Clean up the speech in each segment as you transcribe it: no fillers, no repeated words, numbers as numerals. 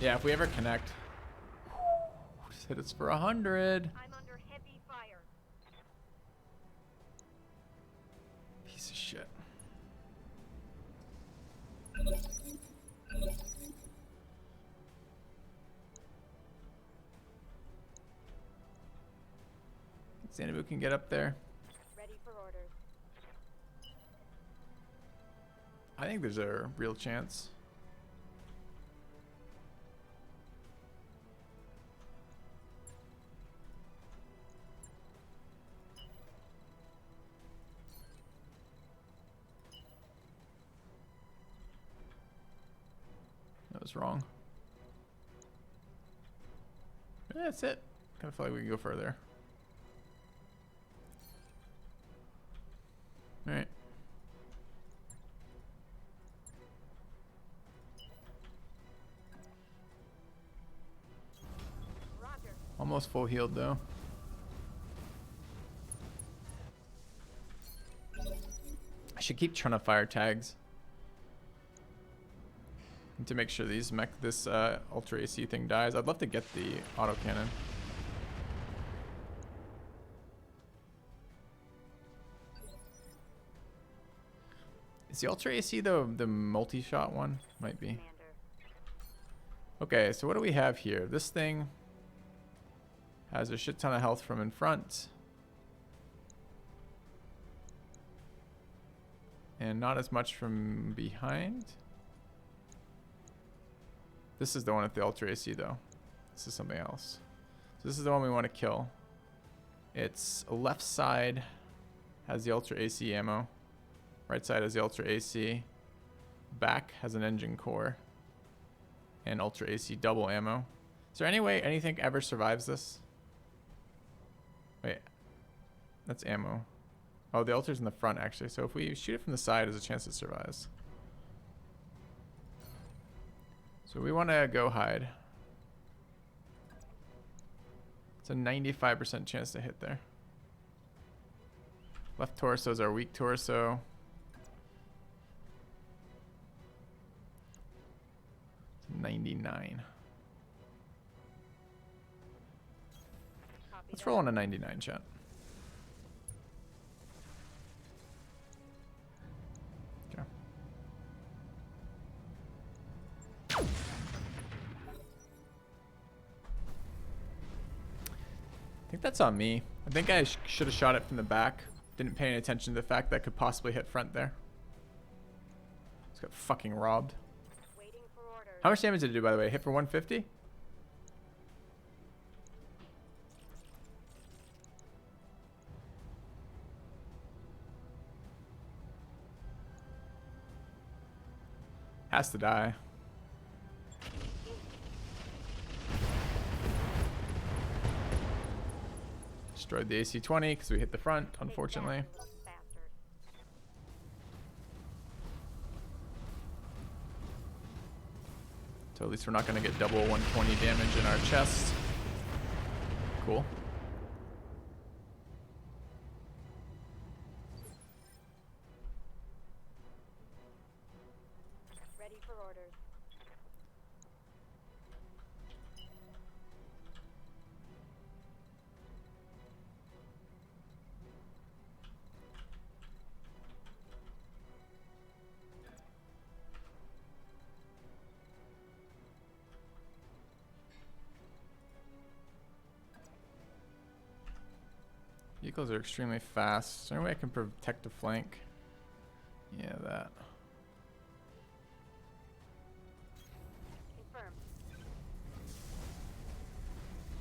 Yeah, if we ever connect. Just hit us for 100. I'm under heavy fire. Piece of shit. Xanadu can get up there. Ready for orders. I think there's a real chance. That was wrong. Yeah, that's it. Kind of feel like we can go further. All right. Roger. Almost full healed though. I should keep trying to fire tags to make sure this Ultra AC thing dies. I'd love to get the autocannon. Is the Ultra AC the multi-shot one? Might be. Commander. Okay, so what do we have here? This thing has a shit ton of health from in front. And not as much from behind. This is the one with the Ultra AC though. This is something else. So this is the one we want to kill. Its left side has the Ultra AC ammo. Right side has the Ultra AC. Back has an engine core. And Ultra AC double ammo. Is there any way anything ever survives this? Wait. That's ammo. Oh, the Ultra's in the front actually. So if we shoot it from the side, there's a chance it survives. So we want to go hide. It's a 95% chance to hit there. Left torso is our weak torso. 99. Let's roll on a 99, chat. Okay. I think that's on me. I think I should have shot it from the back. Didn't pay any attention to the fact that I could possibly hit front there. Just got fucking robbed. Waiting for orders. How much damage did it do, by the way? Hit for 150? Has to die. Destroyed the AC-20 because we hit the front, unfortunately. Bastard. So at least we're not going to get double 120 damage in our chest. Cool. Ready for orders. Vehicles are extremely fast. Is there any way I can protect a flank? Yeah, that. Confirmed.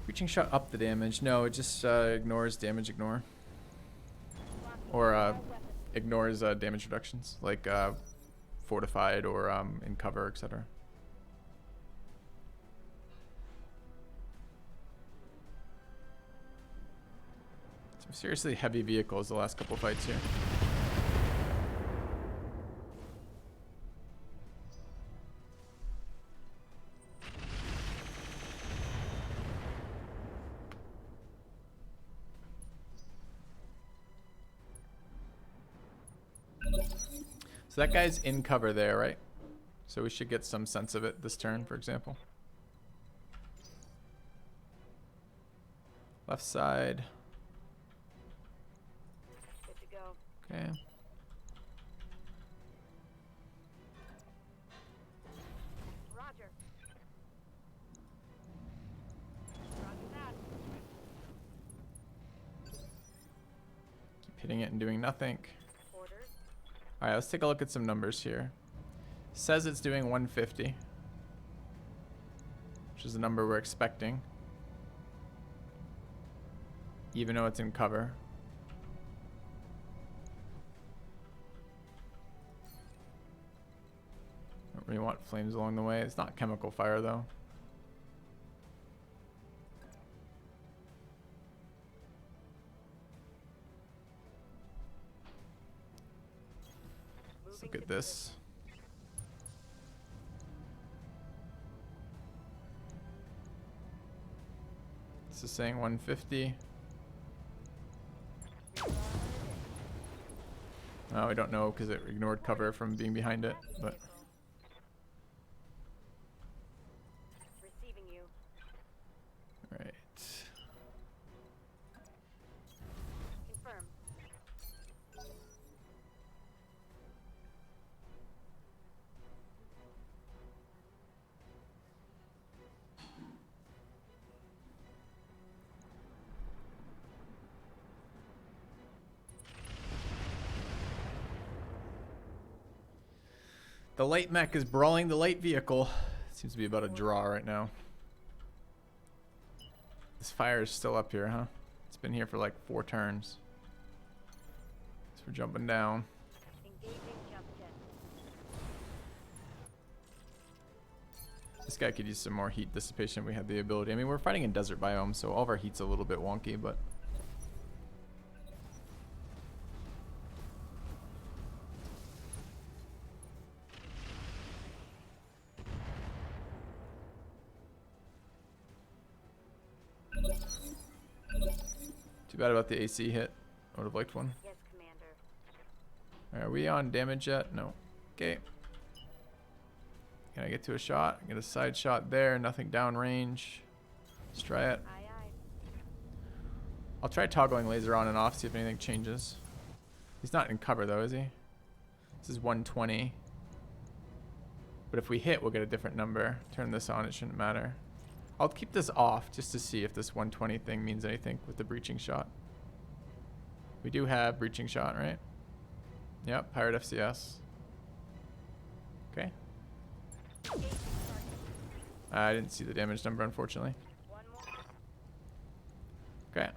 Reaching shot up the damage. No, it just ignores damage ignore. Or ignores damage reductions, like fortified or in cover, etc. Some seriously heavy vehicles the last couple fights here. So that guy's in cover there, right? So we should get some sense of it this turn, for example. Left side. Good to go. Okay. Roger. Roger that. Keep hitting it and doing nothing. Orders. All right, let's take a look at some numbers here. Says it's doing 150, which is the number we're expecting, even though it's in cover. Don't really want flames along the way. It's not chemical fire though. Let's look at this. This is saying 150. Oh, we don't know because it ignored cover from being behind it, but Receiving you. right. Confirm. The light mech is brawling the light vehicle. Seems to be about a draw right now. This fire is still up here, huh? It's been here for like 4 turns. So we're jumping down. Engaging jump jet. This guy could use some more heat dissipation if we had the ability. I mean, we're fighting in desert biome, so all of our heat's a little bit wonky, but... Too bad about the AC hit. I would have liked one. Yes, Commander. Are we on damage yet? No. Okay. Can I get to a shot? Get a side shot there. Nothing downrange. Let's try it. Aye, aye. I'll try toggling laser on and off, see if anything changes. He's not in cover though, is he? This is 120. But if we hit, we'll get a different number. Turn this on, it shouldn't matter. I'll keep this off just to see if this 120 thing means anything with the breaching shot. We do have breaching shot, right? Yep, Pirate FCS. Okay. I didn't see the damage number, unfortunately. One more. Okay.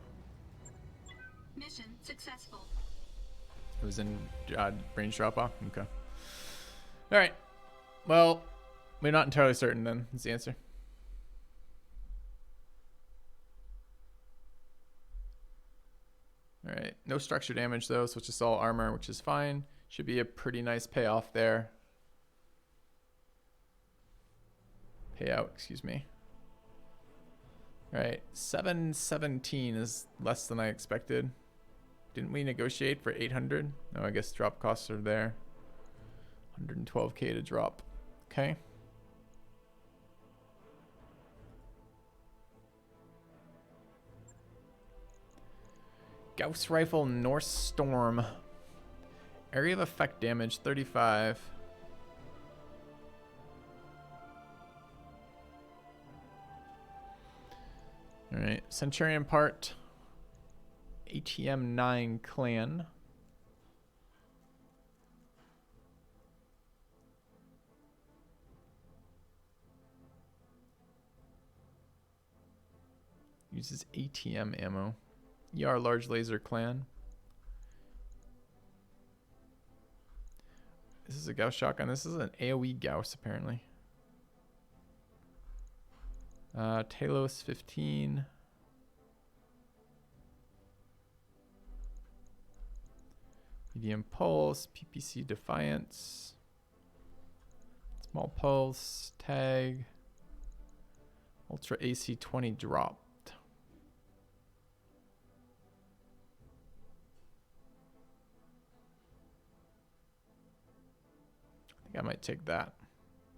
Mission successful. It was in range drop off. Okay. All right. Well, we're not entirely certain then. Is the answer. All right. No structure damage though, so it's just all armor, which is fine. Should be a pretty nice payoff there. Payout, excuse me. All right. 717 is less than I expected. Didn't we negotiate for 800? No, I guess drop costs are there. 112k to drop. Okay. Gauss Rifle Norse Storm. Area of effect damage 35. Alright, Centurion part. ATM 9 clan. Uses ATM ammo. ER large laser clan. This is a Gauss shotgun. This is an AoE Gauss apparently. Talos 15. Medium pulse, PPC Defiance. Small pulse, tag. Ultra AC 20 dropped. I think I might take that.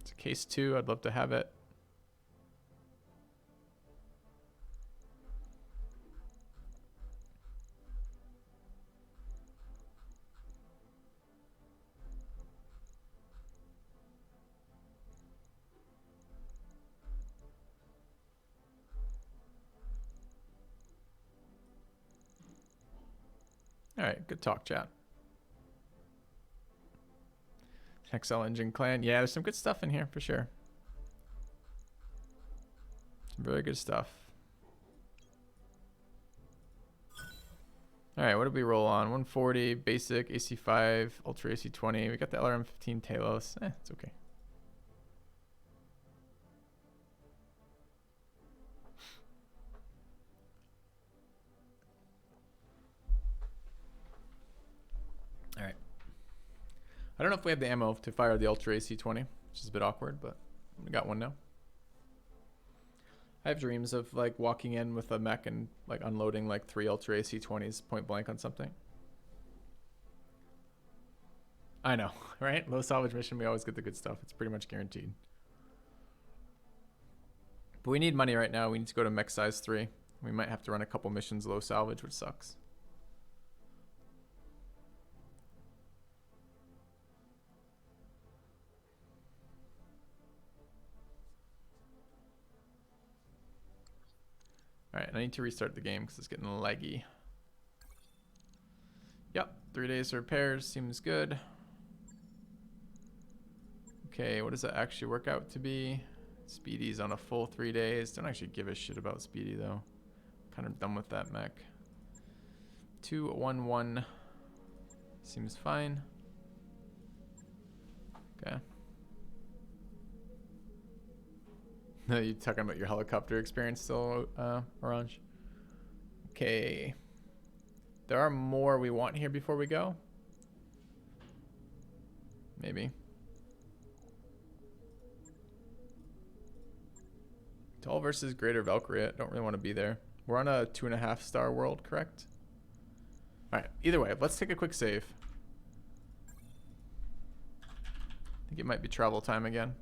It's a case 2. I'd love to have it. All right, good talk, chat. Hexel Engine Clan. Yeah, there's some good stuff in here for sure. Some very good stuff. All right, what did we roll on? 140, basic, AC5, ultra AC20. We got the LRM-15 Talos. It's okay. All right. I don't know if we have the ammo to fire the ultra AC20, which is a bit awkward, but we got one now. I have dreams of like walking in with a mech and like unloading like 3 ultra AC20s point blank on something. I know, right? Low salvage mission, we always get the good stuff. It's pretty much guaranteed. But we need money right now. We need to go to mech size 3. We might have to run a couple missions low salvage, which sucks. All right, I need to restart the game because it's getting laggy. Yep, 3 days of repairs seems good. Okay, what does that actually work out to be? Speedy's on a full 3 days. Don't actually give a shit about Speedy though. Kind of done with that mech. 211 seems fine. Okay. No, you talking about your helicopter experience still, Orange? Okay. There are more we want here before we go. Maybe. Tall versus Greater Valkyrie. I don't really want to be there. We're on a 2.5 star world, correct? All right. Either way, let's take a quick save. I think it might be travel time again.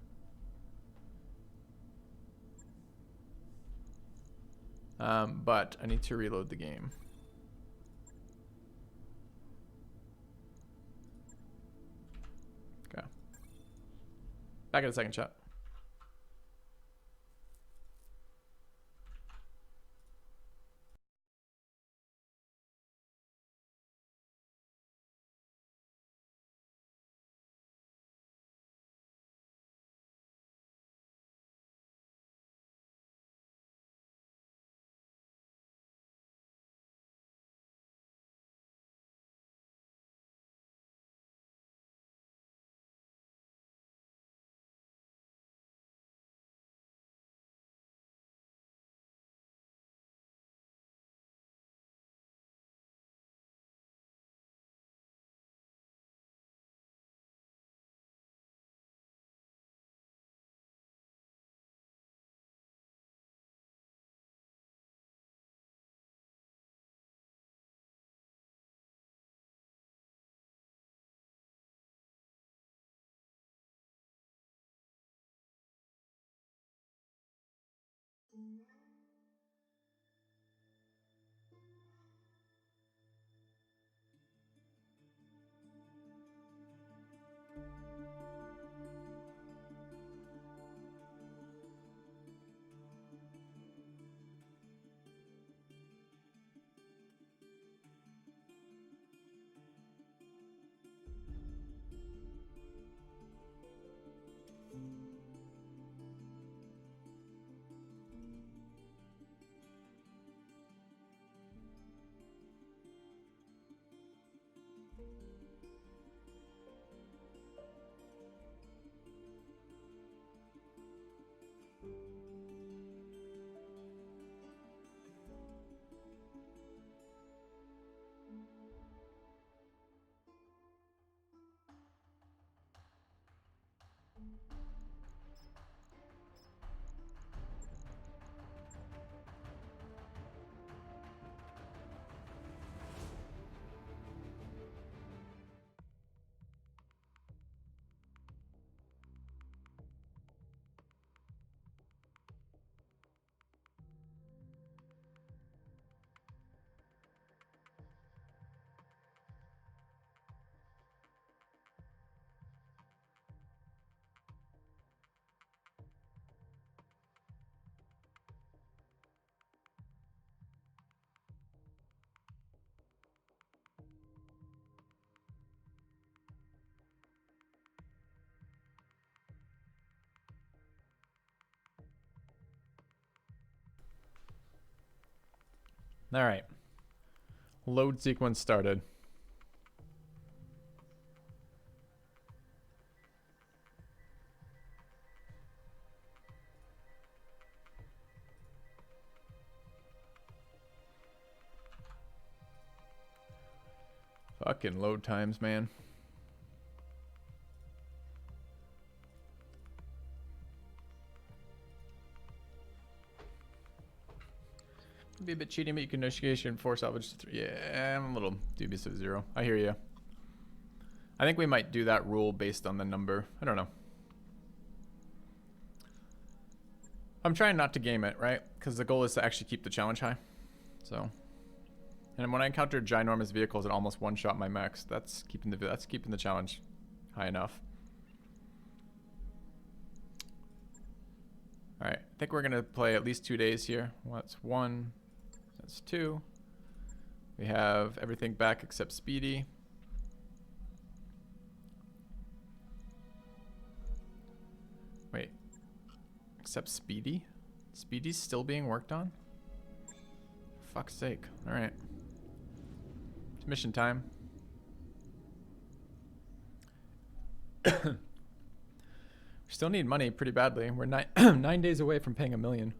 But I need to reload the game. Okay. Back in a second, chat. All right. Load sequence started. Fucking load times, man. Be a bit cheating, but you can negotiation 4 salvage to 3. Yeah, I'm a little dubious of 0. I hear you. I think we might do that rule based on the number. I don't know. I'm trying not to game it, right? Because the goal is to actually keep the challenge high. So, and when I encounter ginormous vehicles and almost one-shot my mechs, that's keeping the challenge high enough. All right, I think we're gonna play at least 2 days here. Well, that's 1. That's 2. We have everything back except Speedy. Wait. Except Speedy? Speedy's still being worked on? For fuck's sake. Alright. It's mission time. We still need money pretty badly. We're 9 days away from paying $1 million.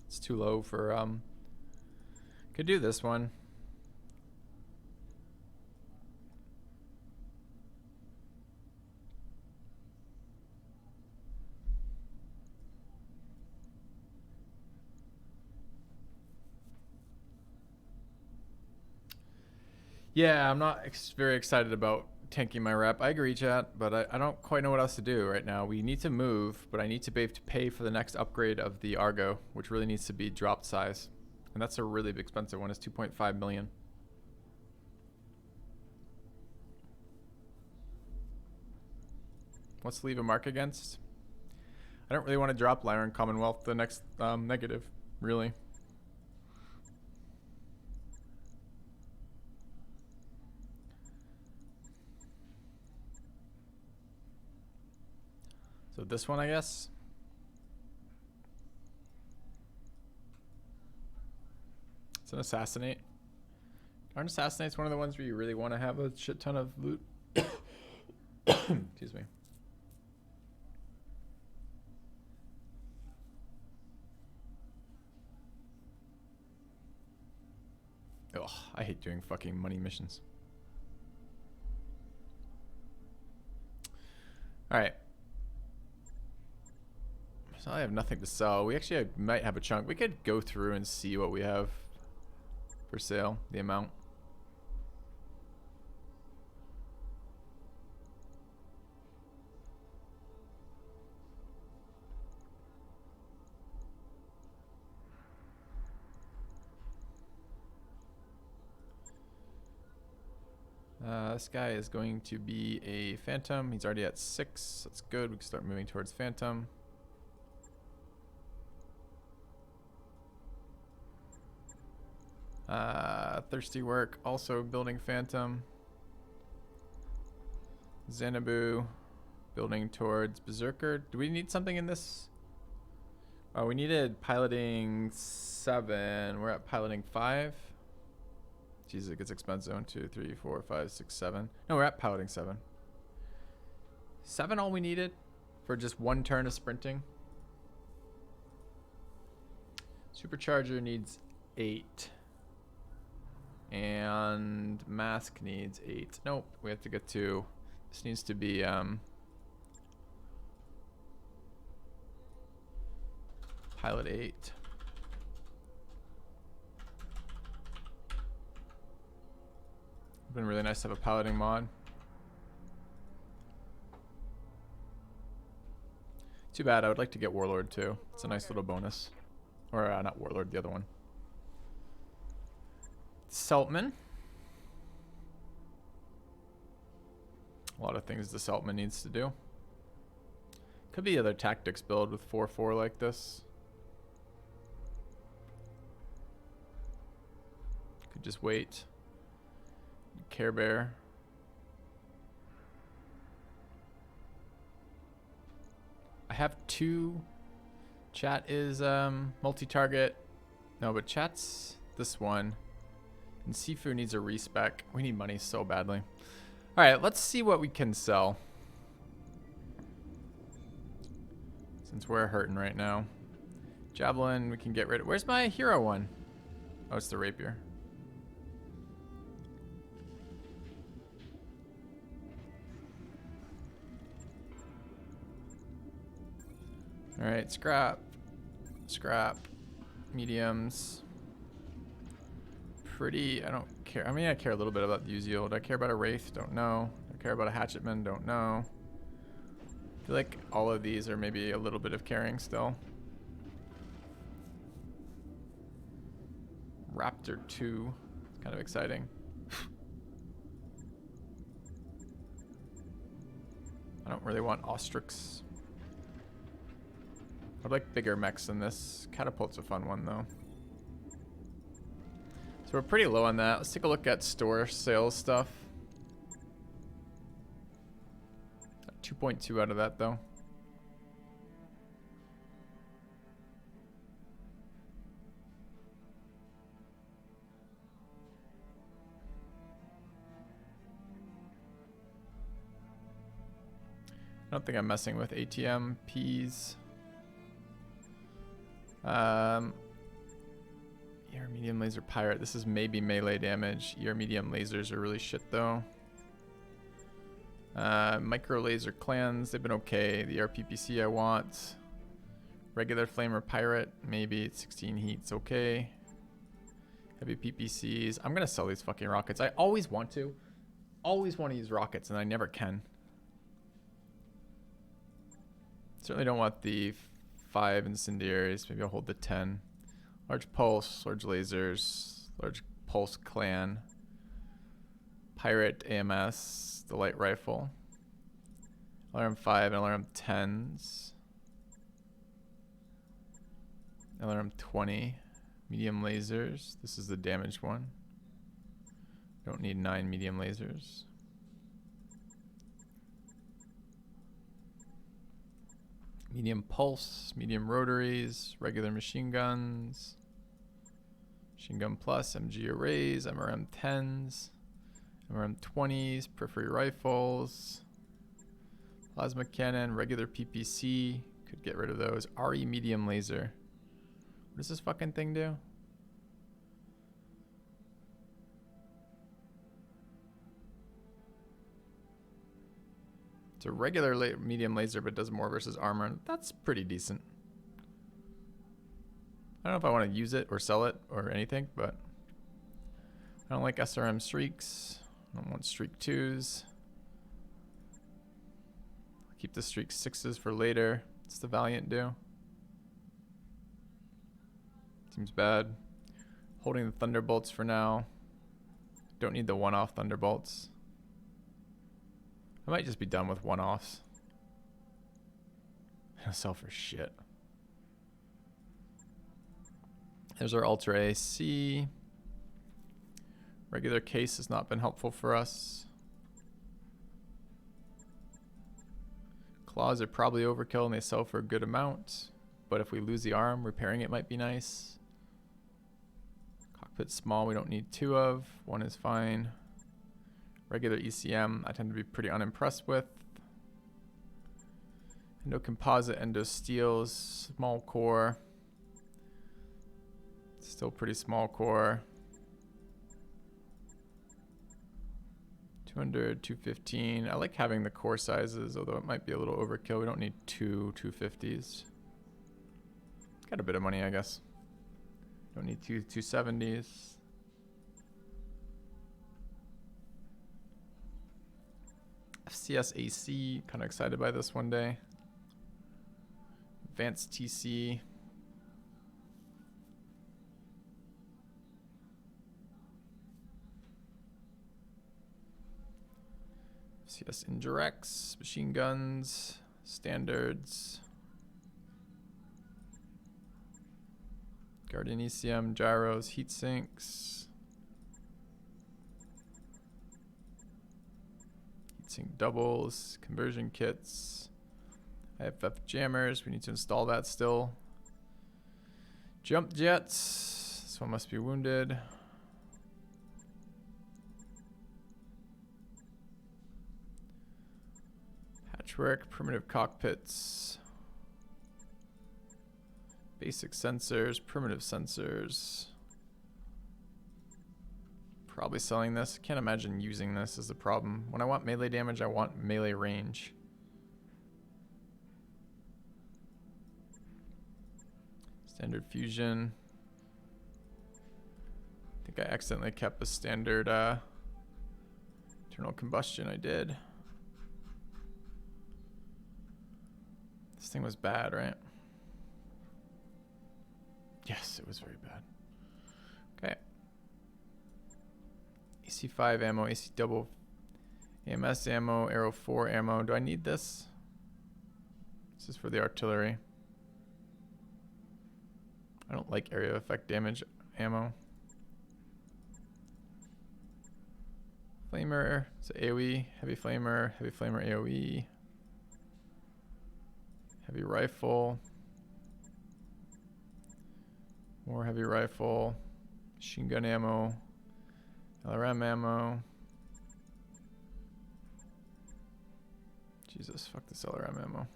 It's too low for could do this one. Yeah, I'm not very excited about tanking my rep. I agree, chat, but I don't quite know what else to do right now. We need to move, but I need to be able to pay for the next upgrade of the Argo, which really needs to be dropped size. And that's a really expensive one. It's 2.5 million. What's to leave a mark against? I don't really want to drop Lyran Commonwealth the next negative, really. So this one, I guess. It's an assassinate. Aren't assassinates one of the ones where you really want to have a shit ton of loot? Excuse me. Ugh, I hate doing fucking money missions. Alright. So I have nothing to sell. We actually might have a chunk. We could go through and see what we have for sale, the amount. This guy is going to be a Phantom. He's already at 6. That's good. We can start moving towards Phantom. Thirsty Work, also building Phantom. Xanadu, building towards Berserker. Do we need something in this? Oh, we needed piloting 7. We're at piloting 5. Jesus, it gets expensive. 1, 2, 3, 4, 5, 6, 7. No, we're at piloting 7. 7 all we needed for just 1 turn of sprinting. Supercharger needs 8. And Mask needs 8. Nope, we have to get 2. This needs to be pilot 8. Been really nice to have a piloting mod. Too bad, I would like to get Warlord too. It's a nice little bonus. Or not Warlord, the other one. Seltman. A lot of things the Seltman needs to do. Could be other tactics build with 4-4 like this. Could just wait. Care Bear. I have 2. Chat is multi-target. No, but chat's this one. And Sifu needs a respec. We need money so badly. All right, let's see what we can sell. Since we're hurting right now. Javelin, we can get rid of. Where's my hero one? Oh, it's the rapier. All right, scrap. Scrap. Mediums. Pretty, I don't care. I mean, I care a little bit about the Uziel. Do I care about a Wraith? Don't know. Do I care about a Hatchetman? Don't know. I feel like all of these are maybe a little bit of caring still. Raptor 2. It's kind of exciting. I don't really want Ostrix. I'd like bigger mechs than this. Catapult's a fun one though. So we're pretty low on that. Let's take a look at store sales stuff. 2.2 out of that though. I don't think I'm messing with ATM, Ps. ER medium laser pirate. This is maybe melee damage. ER medium lasers are really shit though. Micro laser clans, they've been okay. The RPPC I want. Regular flamer pirate, maybe it's 16 heats, okay. Heavy PPCs. I'm gonna sell these fucking rockets. I always want to. Always want to use rockets and I never can. Certainly don't want the 5 incendiaries. Maybe I'll hold the 10. Large pulse, large lasers, large pulse clan. Pirate AMS, the light rifle. LRM 5 and LRM 10s. LRM 20. Medium lasers. This is the damaged one. Don't need 9 medium lasers. Medium pulse, medium rotaries, regular machine guns, machine gun plus, MG arrays, MRM 10s, MRM 20s, periphery rifles, plasma cannon, regular PPC, could get rid of those. RE medium laser. What does this fucking thing do? It's a regular medium laser, but does more versus armor. That's pretty decent. I don't know if I want to use it or sell it or anything, but I don't like SRM streaks. I don't want streak 2s. Keep the streak 6s for later. What's the Valiant do? Seems bad. Holding the Thunderbolts for now. Don't need the one-off Thunderbolts. I might just be done with one-offs. I'll sell for shit. There's our Ultra AC. Regular case has not been helpful for us. Claws are probably overkill and they sell for a good amount. But if we lose the arm, repairing it might be nice. Cockpit small, we don't need 2 of. 1 is fine. Regular ECM, I tend to be pretty unimpressed with. Endo composite, endo steels, small core. Still pretty small core. 200, 215. I like having the core sizes, although it might be a little overkill. We don't need 2 250s. Got a bit of money, I guess. Don't need 2 270s. FCS AC, kind of excited by this one day. Advanced TC. FCS indirects, machine guns, standards. Guardian ECM, gyros, heat sinks. Missing doubles, conversion kits, IFF jammers. We need to install that still. Jump jets. This one must be wounded. Patchwork, primitive cockpits. Basic sensors, primitive sensors. Probably selling this. Can't imagine using this as a problem. When I want melee damage, I want melee range. Standard fusion. I think I accidentally kept a standard internal combustion. I did. This thing was bad, right? Yes, it was very bad. Okay. AC5 ammo, AC double, AMS ammo, Arrow 4 ammo. Do I need this? This is for the artillery. I don't like area effect damage ammo. Flamer, it's AoE, heavy flamer AoE. Heavy rifle. More heavy rifle. Machine gun ammo. LRM ammo. Jesus, fuck this LRM ammo.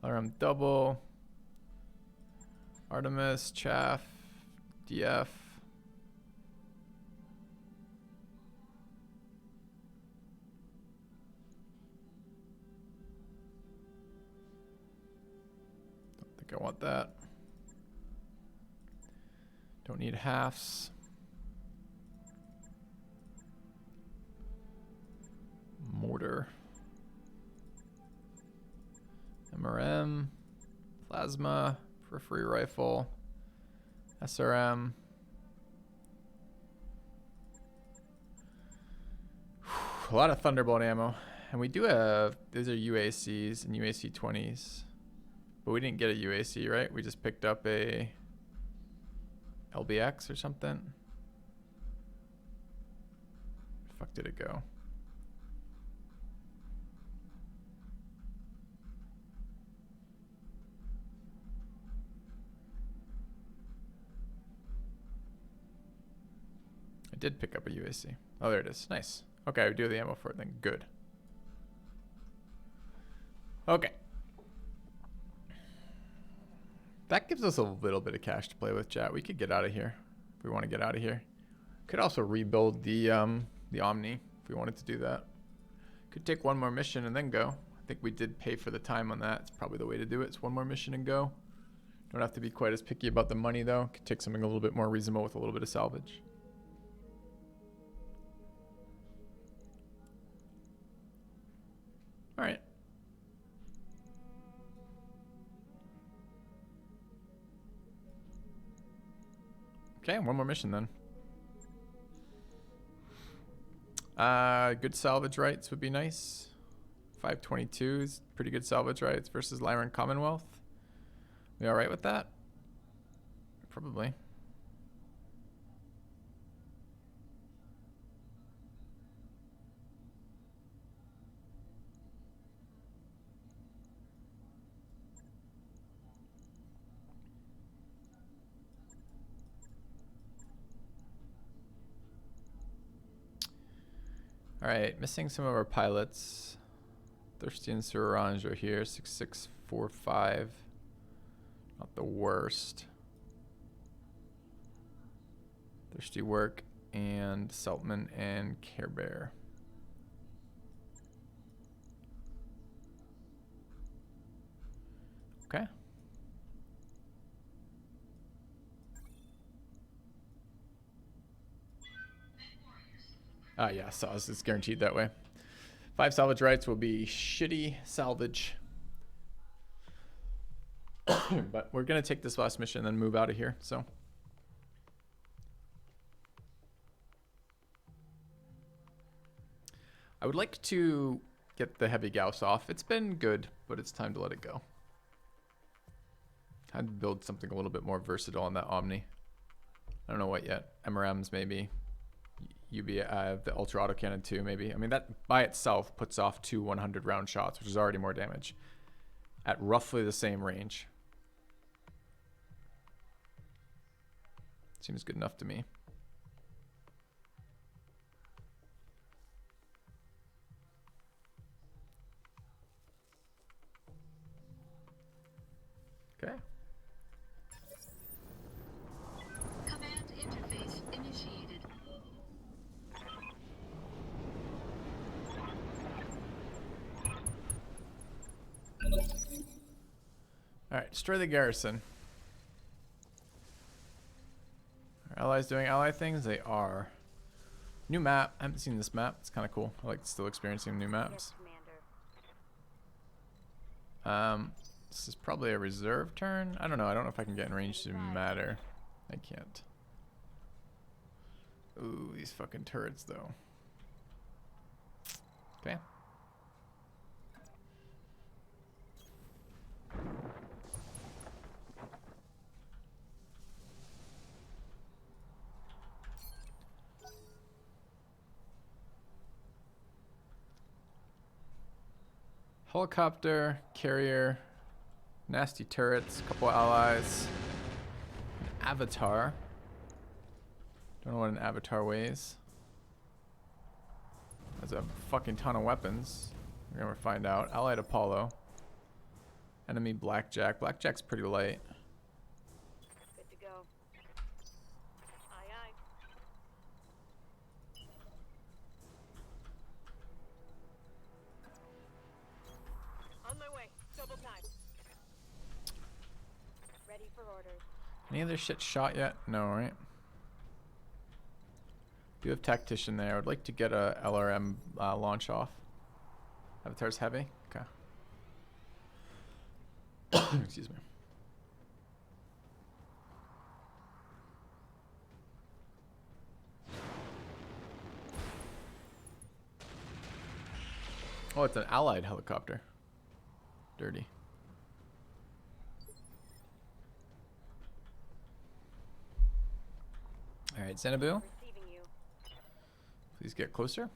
LRM double. Artemis, Chaff, DF. Don't think I want that. Don't need halves. Mortar. MRM. Plasma. Periphery rifle. SRM. A lot of Thunderbolt ammo. And we do have, these are UACs and UAC 20s. But we didn't get a UAC, right? We just picked up a LBX or something. Where the fuck did it go? I did pick up a UAC. Oh, there it is. Nice. Okay, we do have the ammo for it then. Good. Okay. That gives us a little bit of cash to play with, chat. We could get out of here if we want to get out of here. Could also rebuild the Omni if we wanted to do that. Could take one more mission and then go. I think we did pay for the time on that. It's probably the way to do it. It's one more mission and go. Don't have to be quite as picky about the money though. Could take something a little bit more reasonable with a little bit of salvage. All right. Okay, one more mission then. Good salvage rights would be nice. 522 is pretty good salvage rights versus Lyran Commonwealth. We all right with that? Probably. All right, missing some of our pilots. Thirsty and Sir Orange are here. 6645. Not the worst. Thirsty Work and Seltman and Care Bear. Okay. Yeah, so it's guaranteed that way. 5 salvage rights will be shitty salvage. But we're going to take this last mission and then move out of here, so. I would like to get the heavy Gauss off. It's been good, but it's time to let it go. Time to build something a little bit more versatile on that Omni. I don't know what yet. MRMs maybe. the ultra autocannon too, maybe. I mean, that by itself puts off 2 100 round shots, which is already more damage at roughly the same range. Seems good enough to me. Okay. Command interface initiated. Alright, destroy the garrison. Are allies doing ally things? They are. New map. I haven't seen this map. It's kind of cool. I like still experiencing new maps. Yes, Commander. This is probably a reserve turn. I don't know. I don't know if I can get in range to matter. I can't. Ooh, these fucking turrets though. Okay. Helicopter, carrier, nasty turrets, couple allies, an avatar. Don't know what an avatar weighs. Has a fucking ton of weapons. We're gonna find out. Allied Apollo. Enemy Blackjack. Blackjack's pretty light. Good to go. Aye, aye. On my way. Double time. Ready for orders. Any of this shit shot yet? No, right? Do have tactician there. I would like to get a LRM launch off. Avatar's heavy. Okay. Excuse me. Oh, it's an allied helicopter. Dirty. All right, Xanadu. Receiving you. Please get closer.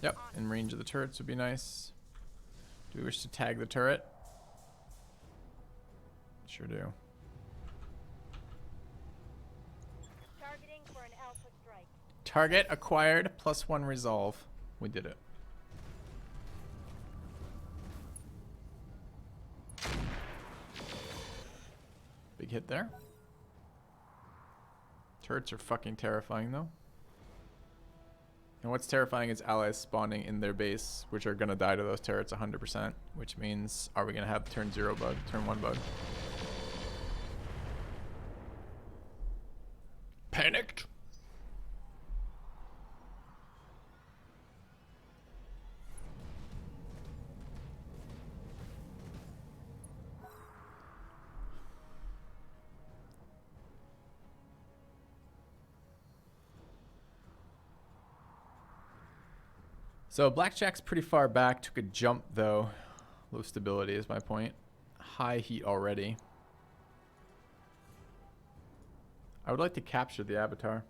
Yep, in range of the turrets would be nice. Do we wish to tag the turret? Sure do. Targeting for an alpha strike. Target acquired, +1 resolve. We did it. Big hit there. Turrets are fucking terrifying though. And what's terrifying is allies spawning in their base, which are gonna die to those turrets 100%, which means, are we gonna have turn 0 bug, turn 1 bug? Panicked. So Blackjack's pretty far back, took a jump though. Low stability is my point. High heat already. I would like to capture the avatar.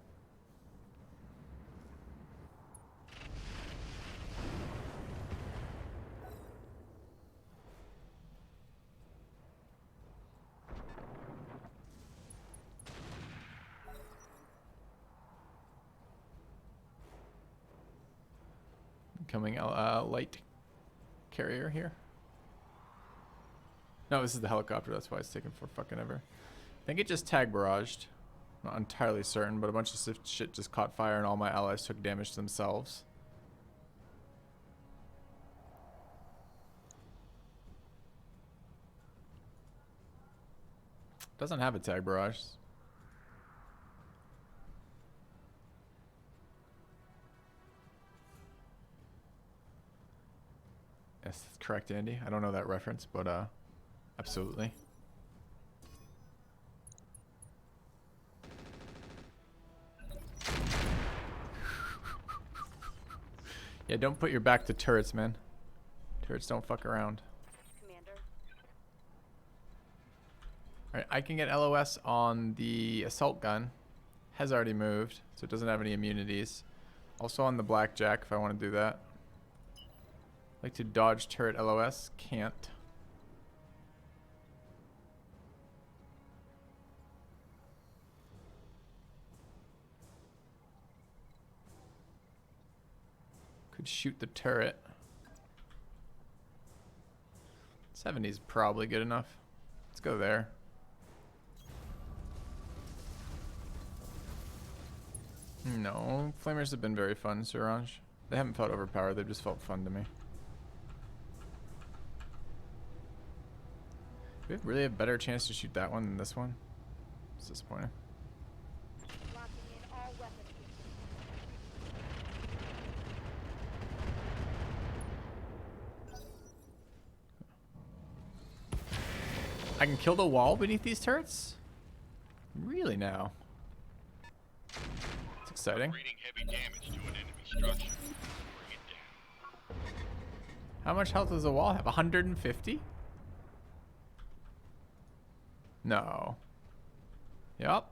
Coming light carrier here. No, this is the helicopter. That's why it's taking for fucking ever. I think it just tag barraged. Not entirely certain, but a bunch of shit just caught fire and all my allies took damage to themselves. Doesn't have a tag barrage. Yes, that's correct, Andy. I don't know that reference, but absolutely. Yeah, don't put your back to turrets, man. Turrets don't fuck around. Commander. Alright, I can get LOS on the assault gun. has already moved, so it doesn't have any immunities. Also on the blackjack if I want to do that. Like to dodge turret LOS, can't. Could shoot the turret. 70 is probably good enough. Let's go there. No, flamers have been very fun, Suranj. They haven't felt overpowered, they've just felt fun to me. Do we really have a better chance to shoot that one than this one? It's disappointing. Locking in all weapon systems. I can kill the wall beneath these turrets? Really now? It's exciting. Creating heavy damage to an enemy structure. Bring it down. How much health does the wall have? 150? No. Yup.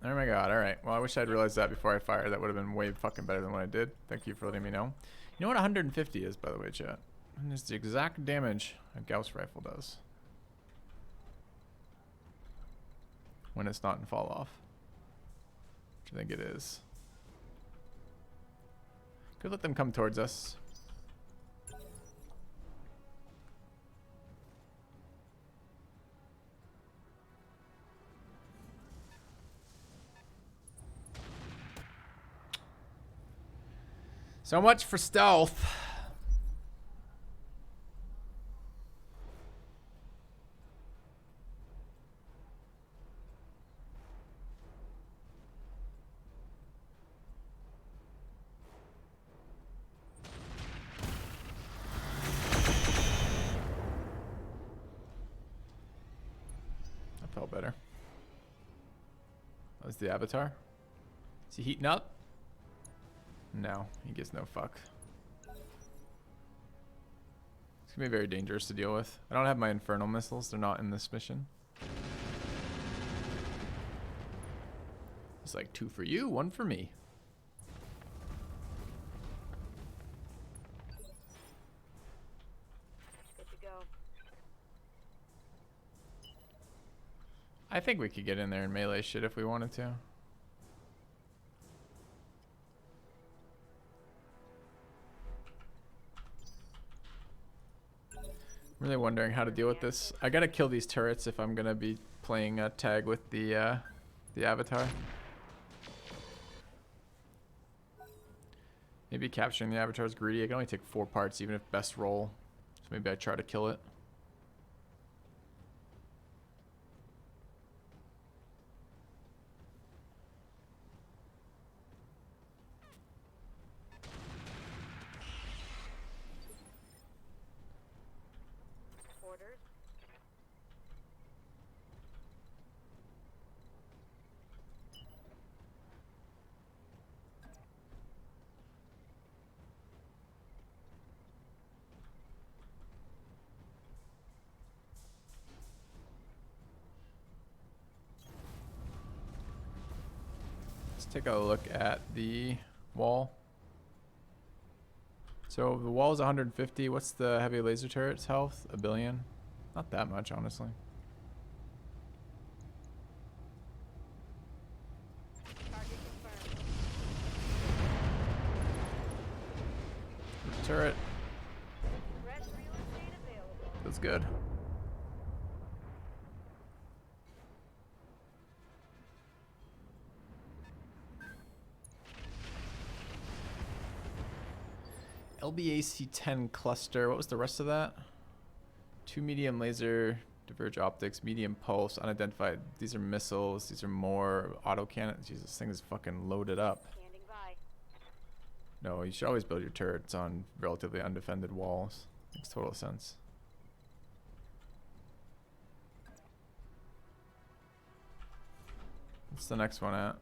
Oh my god, alright. Well, I wish I'd realized that before I fired. That would have been way fucking better than what I did. Thank you for letting me know. You know what 150 is, by the way, chat? And it's the exact damage a Gauss rifle does. When it's not in fall off. Which I think it is. Could let them come towards us. So much for stealth. That felt better. That was the avatar. Is he heating up? No, he gives no fuck. It's gonna be very dangerous to deal with. I don't have my infernal missiles. They're not in this mission. It's like 2 for you, 1 for me. Good to go. I think we could get in there and melee shit if we wanted to. Really wondering how to deal with this. I gotta kill these turrets if I'm gonna be playing tag with the avatar. Maybe capturing the avatar is greedy. I can only take 4 parts even if best roll. So maybe I try to kill it. Orders. Let's take a look at the wall. So the wall is 150. What's the heavy laser turret's health? 1 billion? Not that much, honestly. Target confirmed. Turret. Fresh real estate available. That's good. LBAC-10 cluster. What was the rest of that? 2 medium laser, diverge optics, medium pulse, unidentified. These are missiles. These are more auto cannons. Jesus, this thing is fucking loaded up. Standing by. No, you should always build your turrets on relatively undefended walls. Makes total sense. What's the next one at?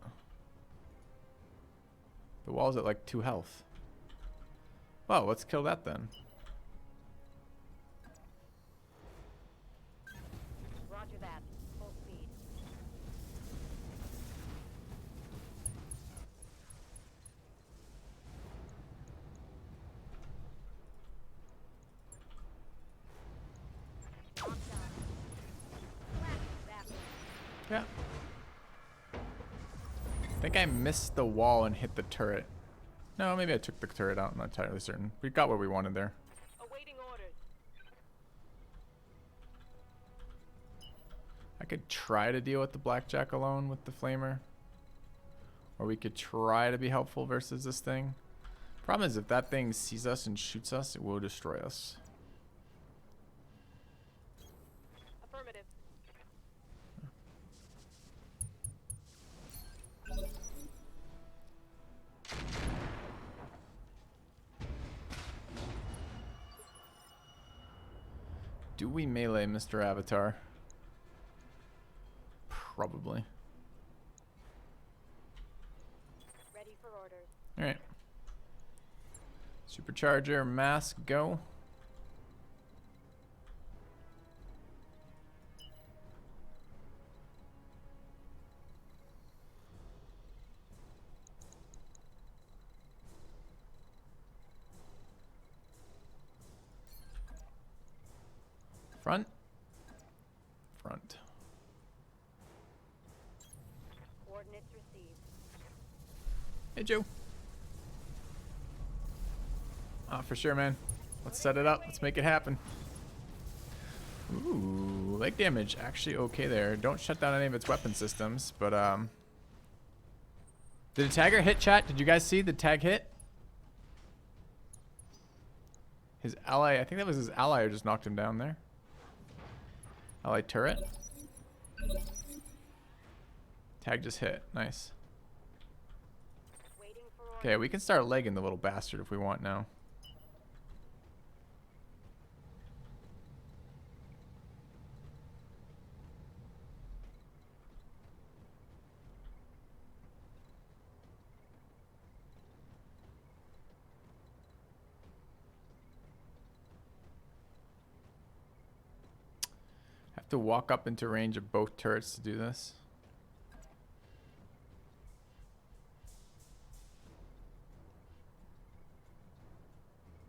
The wall's at like 2 health. Well, let's kill that then. Roger that. Full speed. Yeah. I think I missed the wall and hit the turret. No, maybe I took the turret out. I'm not entirely certain. We got what we wanted there. Awaiting orders. I could try to deal with the blackjack alone with the flamer. Or we could try to be helpful versus this thing. Problem is, if that thing sees us and shoots us, it will destroy us. Affirmative. Do we melee Mr. Avatar? Probably. Ready for orders. Alright. Supercharger, mask, go. Front. Front. Coordinates received. Hey, Joe. For sure, man. Let's set it up. Let's make it happen. Ooh, leg damage. Actually okay there. Don't shut down any of its weapon systems, but, Did a tagger hit, chat? Did you guys see the tag hit? His ally, I think that was his ally who just knocked him down there. Ally turret. Tag just hit. Nice. Waiting for orders. Okay, we can start legging the little bastard if we want now. Have to walk up into range of both turrets to do this.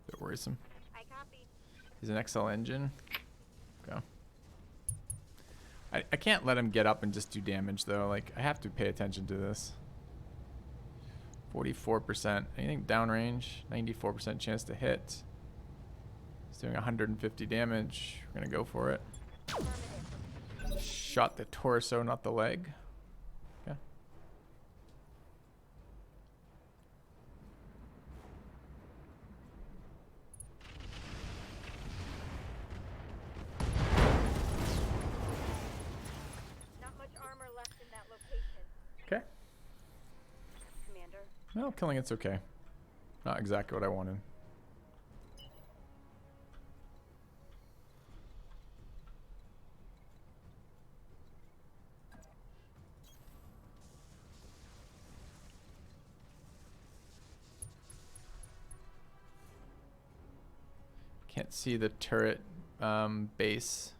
Bit worrisome. I copy. He's an XL engine. Go. I can't let him get up and just do damage though. Like, I have to pay attention to this. 44%. Anything downrange? 94% chance to hit. He's doing 150 damage. We're gonna go for it. Affirmative. Shot the torso, not the leg. Okay. Not much armor left in that location. Okay. Commander. Well, killing it's okay. Not exactly what I wanted. Can't see the turret base.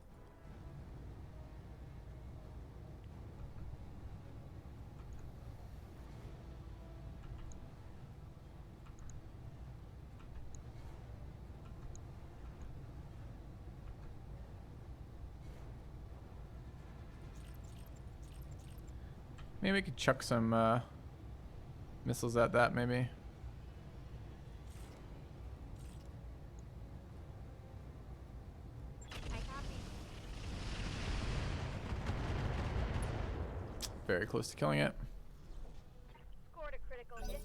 Maybe we could chuck some missiles at that, maybe. I copy. Very close to killing it. Scored a critical hit.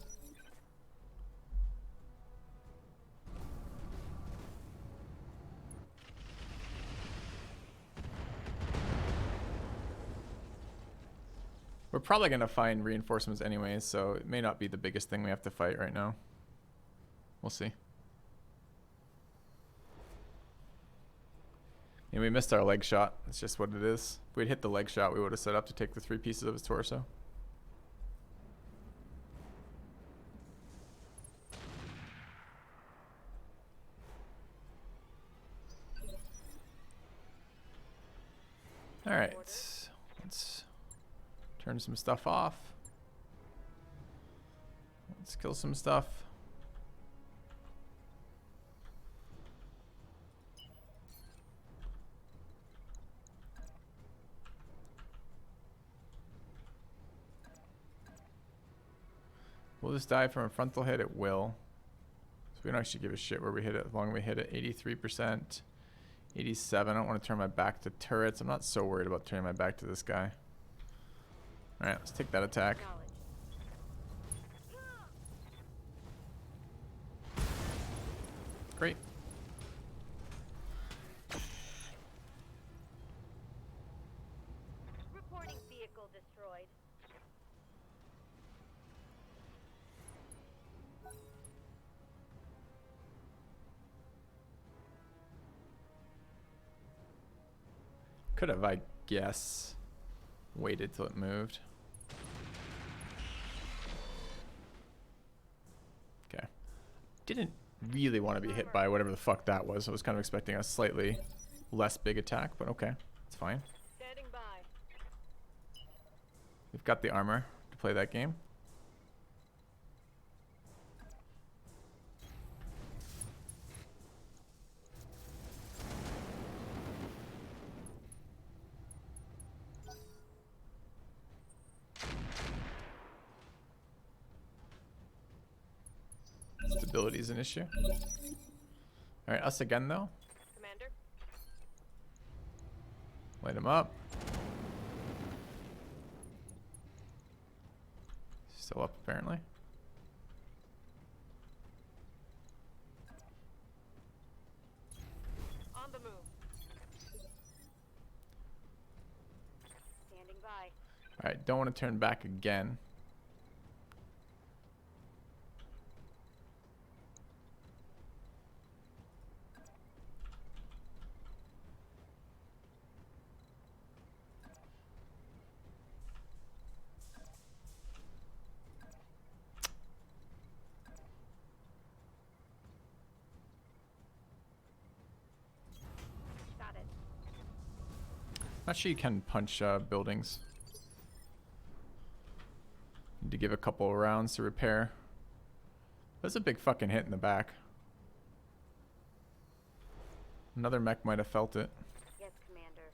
We're probably going to find reinforcements anyways, so it may not be the biggest thing we have to fight right now. We'll see. And we missed our leg shot. That's just what it is. If we'd hit the leg shot, we would have set up to take the 3 pieces of his torso. Alright. Let's turn some stuff off. Let's kill some stuff. Will this die from a frontal hit? It will. So we don't actually give a shit where we hit it, as long as we hit it. 83%, 87. I don't want to turn my back to turrets. I'm not so worried about turning my back to this guy. All right, let's take that attack. Great. Reporting vehicle destroyed. Could have, I guess, waited till it moved. Okay. Didn't really want to be hit by whatever the fuck that was. I was kind of expecting a slightly less big attack, but okay. It's fine. Standing by. We've got the armor to play that game. Stability is an issue. All right, us again though. Commander. Light him up. Still up apparently. On the move. Standing by. All right, don't want to turn back again. Got it. Not sure you can punch buildings. Need to give a couple of rounds to repair. That's a big fucking hit in the back. Another mech might have felt it. Yes, Commander.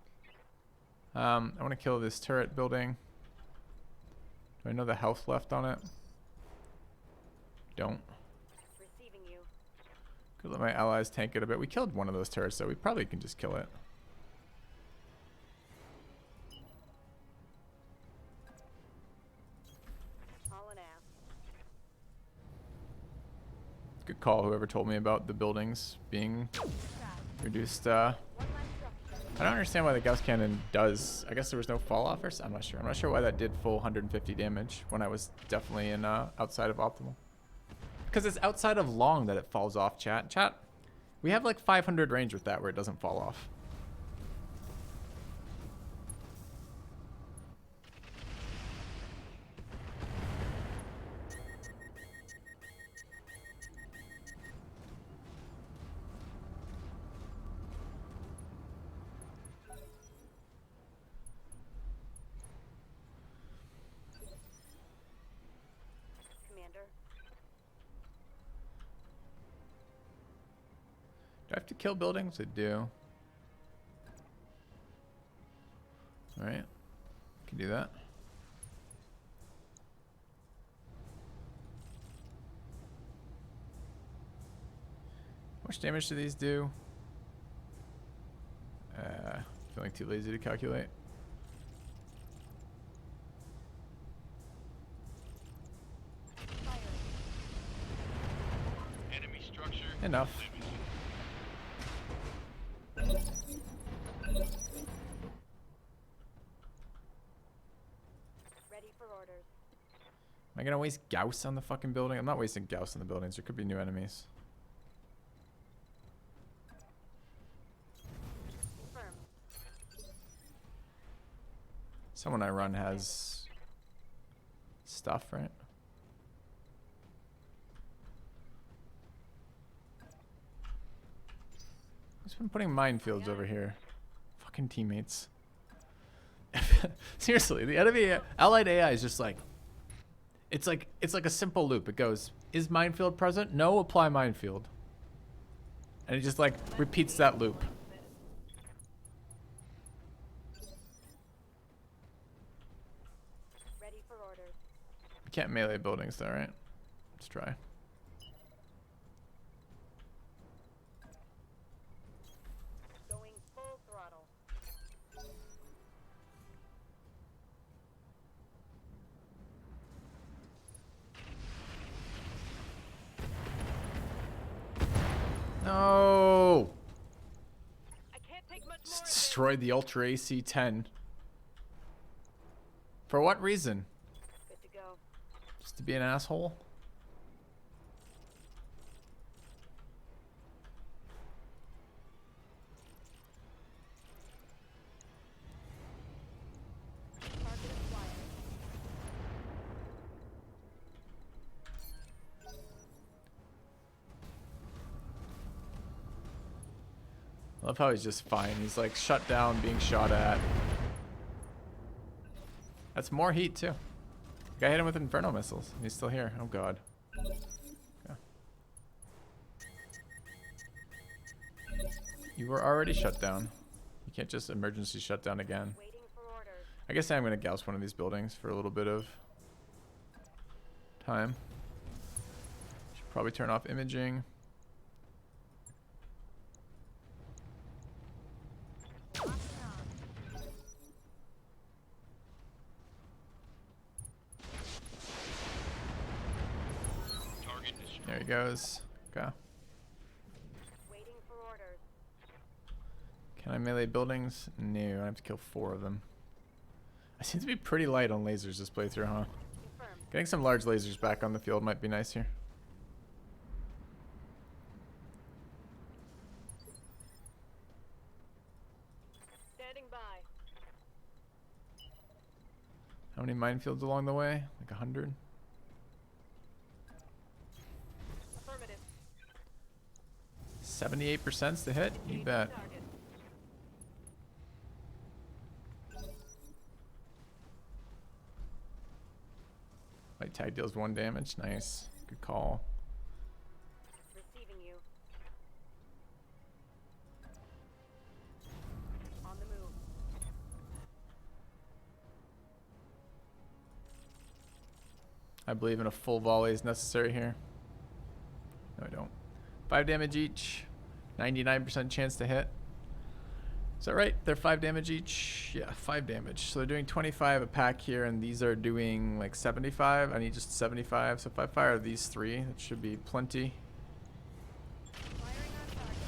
I want to kill this turret building. Do I know the health left on it? Don't. Receiving you. Could let my allies tank it a bit. We killed one of those turrets, so we probably can just kill it. Hauling ass. Good call, whoever told me about the buildings being reduced. One last structure. I don't understand why the Gauss cannon does. I guess there was no fall off, or I'm not sure. I'm not sure why that did full 150 damage when I was definitely in outside of optimal. Because it's outside of long that it falls off, chat. Chat, we have like 500 range with that where it doesn't fall off. Commander. Do I have to kill buildings? I do. Alright. Can do that. How much damage do these do? Feeling too lazy to calculate. Enemy structure. Enough. Ready for orders. Am I gonna waste Gauss on the fucking building? I'm not wasting Gauss on the buildings. There could be new enemies. Confirm. Someone I run has stuff, right? Who's been putting minefields over here? Fucking teammates. Seriously, the enemy allied AI is just like it's like a simple loop. It goes, is minefield present? No, apply minefield. And it just like repeats that loop. Ready for orders. You can't melee buildings though, right? Let's try. Going full throttle. No! I can't take much more. Just of destroyed the Ultra AC-10. For what reason? this. Good to go. Just to be an asshole? Target acquired. I love how he's just fine. He's like shut down, being shot at. That's more heat too. Guy hit him with Inferno missiles. He's still here. Oh god. Yeah. You were already shut down. You can't just emergency shut down again. Waiting for orders. I guess I'm gonna gauss one of these buildings for a little bit of time. Should probably turn off imaging. Target destroyed. There he goes. Okay. Waiting for orders. Can I melee buildings? No, I have to kill 4 of them. I seem to be pretty light on lasers this playthrough, huh? Confirmed. Getting some large lasers back on the field might be nice here. Standing by. How many minefields along the way? Like 100? Affirmative. 78% to hit? You Engaging bet. target. Light tag deals 1 damage. Nice. Good call. Receiving you. On the move. I believe in a full volley is necessary here. No, I don't. 5 damage each. 99% chance to hit. Is that right? They're 5 damage each? Yeah, 5 damage. So they're doing 25 a pack here, and these are doing like 75. I need just 75. So if I fire these 3, that should be plenty. Firing on target.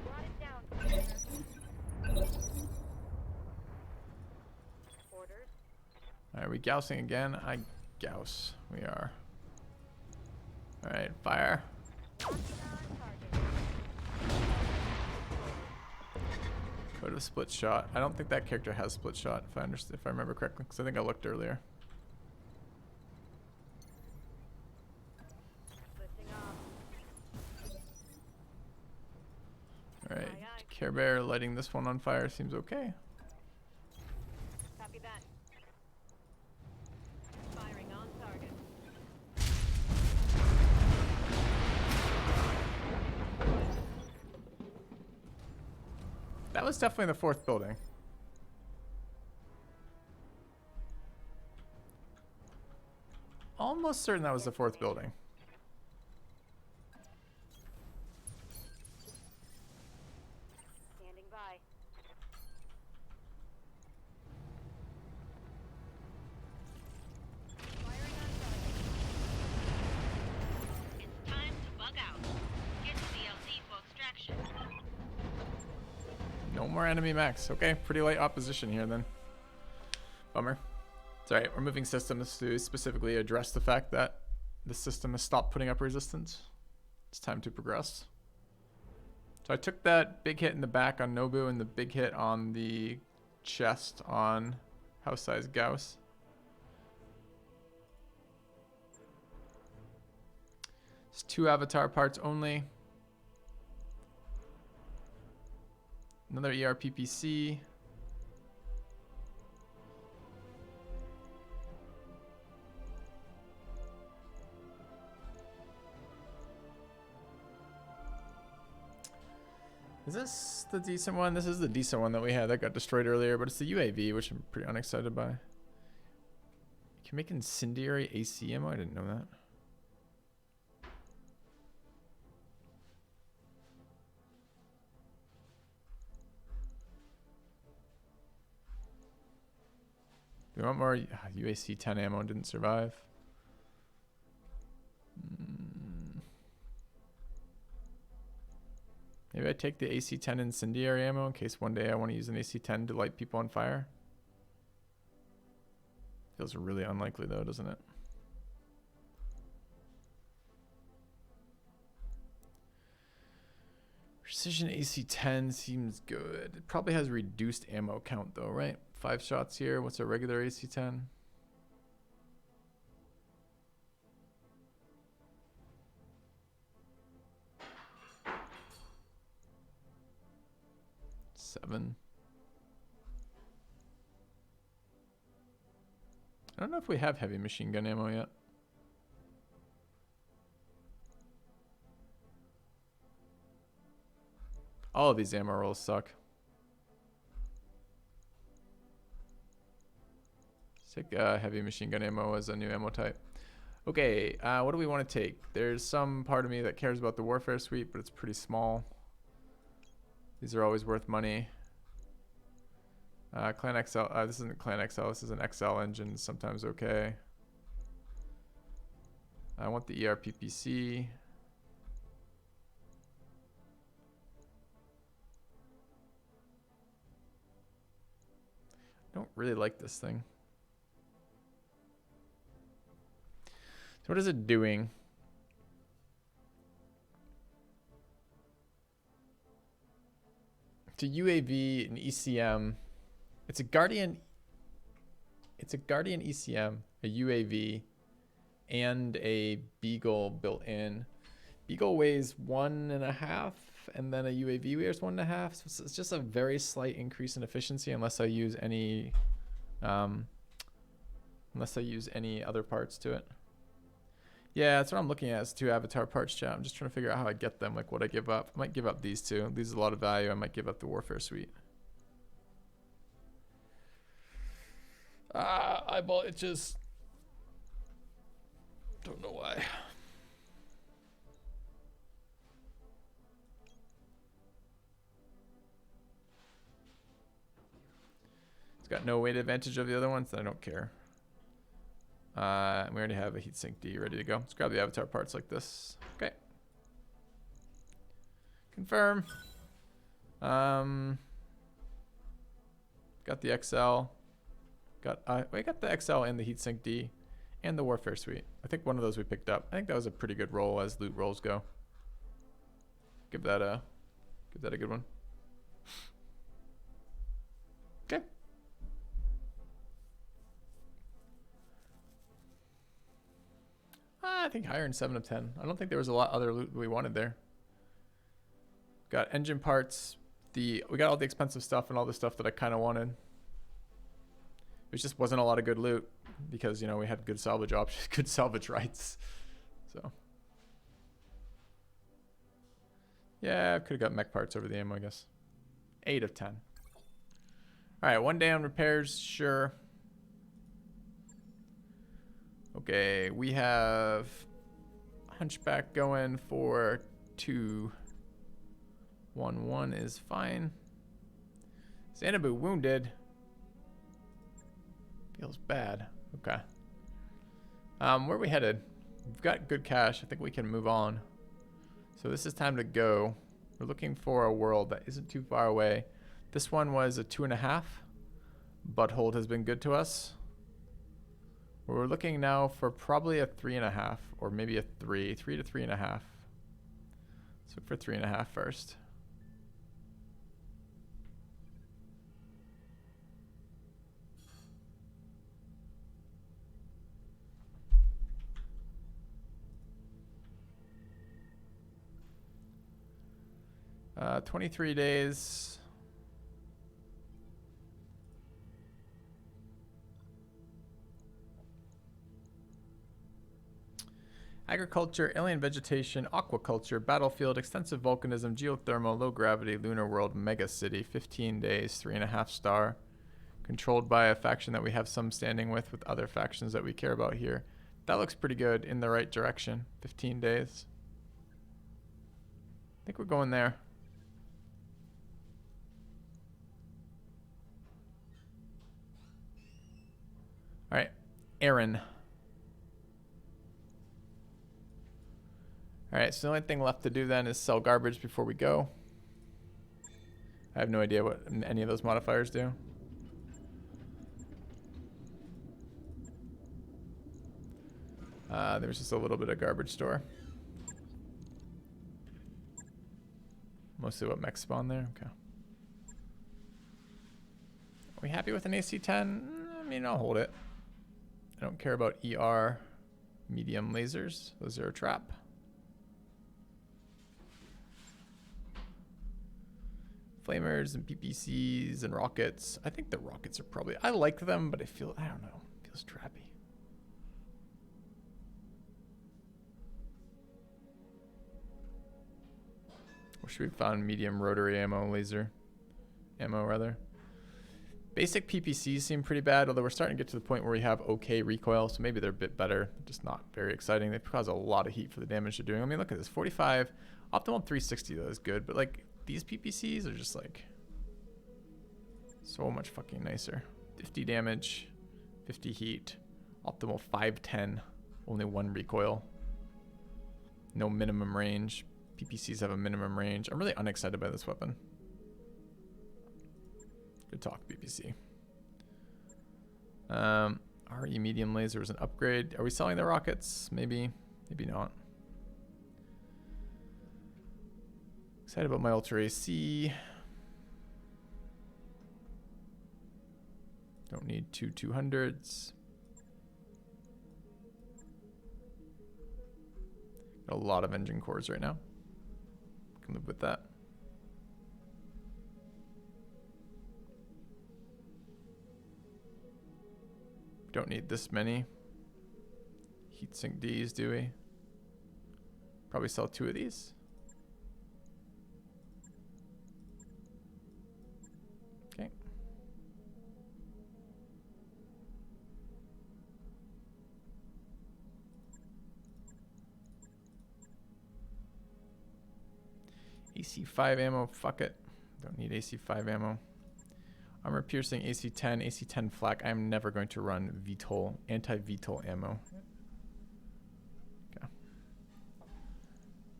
Brought it down, Commander. Orders. Are we gaussing again? I gauss. We are. Alright, fire. Locking on target. Go to split shot. I don't think that character has split shot, if I remember correctly, because I think I looked earlier. Lifting off. Alright, Aye, aye. Care Bear lighting this one on fire seems okay. Copy that. Firing on target. That was definitely the 4th building. Almost certain that was the 4th building. Standing by. Firing on target. It's time to bug out. Get to the LZ for extraction. No more enemy mechs. Okay, pretty light opposition here then. Bummer. It's alright, we're moving systems to specifically address the fact that the system has stopped putting up resistance. It's time to progress. So I took that big hit in the back on Nobu and the big hit on the chest on House Size Gauss. It's 2 avatar parts only. Another ERPPC. Is this the decent one? This is the decent one that we had that got destroyed earlier, but it's the UAV, which I'm pretty unexcited by. Can make incendiary AC ammo? I didn't know that. Do you want more UAC 10 ammo? Didn't survive. Maybe I take the AC 10 incendiary ammo in case one day I want to use an AC 10 to light people on fire. Feels really unlikely though, doesn't it? Precision AC 10 seems good. It probably has reduced ammo count though, right? 5 shots here. What's a regular AC 10? Seven. I don't know if we have heavy machine gun ammo yet. All of these ammo rolls suck. Let's take heavy machine gun ammo as a new ammo type. Okay, what do we want to take? There's some part of me that cares about the warfare suite, but it's pretty small. These are always worth money. Clan XL, this isn't Clan XL, this is an XL engine, sometimes okay. I want the ERPPC. I don't really like this thing. So what is it doing? It's a UAV, an ECM. It's a Guardian. It's a Guardian ECM, a UAV, and a Beagle built in. Beagle weighs 1.5, and then a UAV weighs 1.5. So it's just a very slight increase in efficiency, unless I use any, other parts to it. Yeah, that's what I'm looking at. Is 2 avatar parts, chat. I'm just trying to figure out how I get them, like what I give up. I might give up these 2. These are a lot of value. I might give up the warfare suite. Eyeball itches. Don't know why. It's got no weight advantage of the other ones. I don't care. We already have a heatsink D ready to go. Let's grab the avatar parts like this. Okay. Confirm. Got the XL. We got the XL and the heatsink D and the warfare suite. I think one of those we picked up. I think that was a pretty good roll as loot rolls go. Give that a good one. Okay. I think higher than 7 of 10. I don't think there was a lot other loot we wanted there. Got engine parts. We got all the expensive stuff and all the stuff that I kind of wanted. It just wasn't a lot of good loot because, we had good salvage options, good salvage rights. So, yeah, I could have got mech parts over the ammo, I guess. 8 of 10. All right, 1 day on repairs, sure. Okay, we have Hunchback going for 2. 1-1 is fine. Xanadu wounded. Feels bad. Okay. Where are we headed? We've got good cash. I think we can move on. So this is time to go. We're looking for a world that isn't too far away. This one was a 2.5. Butthold has been good to us. We're looking now for probably a 3.5 or maybe a 3. 3 to 3.5. Let's look for 3.5 first. Uh, 23 days. Agriculture, alien vegetation, aquaculture, battlefield, extensive volcanism, geothermal, low gravity, lunar world, mega city, 15 days, 3.5 star. Controlled by a faction that we have some standing with other factions that we care about here. That looks pretty good, in the right direction. 15 days. I think we're going there. Alright, Aaron. Alright, so the only thing left to do then is sell garbage before we go. I have no idea what any of those modifiers do. There's just a little bit of garbage store. Mostly what mechs spawn there. Okay. Are we happy with an AC-10? I mean, I'll hold it. I don't care about ER medium lasers. Those are a trap. Flamers and PPCs and rockets. I think the rockets are probably... I like them, but I don't know. It feels trappy. Wish we found medium rotary ammo, laser ammo rather. Basic PPCs seem pretty bad, although we're starting to get to the point where we have okay recoil, so maybe they're a bit better, just not very exciting. They cause a lot of heat for the damage they're doing. I mean, look at this, 45, optimal 360 though is good, but like these PPCs are just like so much fucking nicer. 50 damage, 50 heat, optimal 510, only 1 recoil, no minimum range. PPCs have a minimum range. I'm really unexcited by this weapon. Good talk, PPC. RE medium laser was an upgrade. Are we selling the rockets? Maybe, maybe not. Excited about my Ultra AC. Don't need 200s. Got a lot of engine cores right now. Can live with that. Don't need this many heatsink Ds, do we? Probably sell 2 of these. Okay. AC5 ammo, fuck it. Don't need AC5 ammo. Armor piercing, AC10, AC10 flak. I am never going to run VTOL, anti-VTOL ammo. Okay.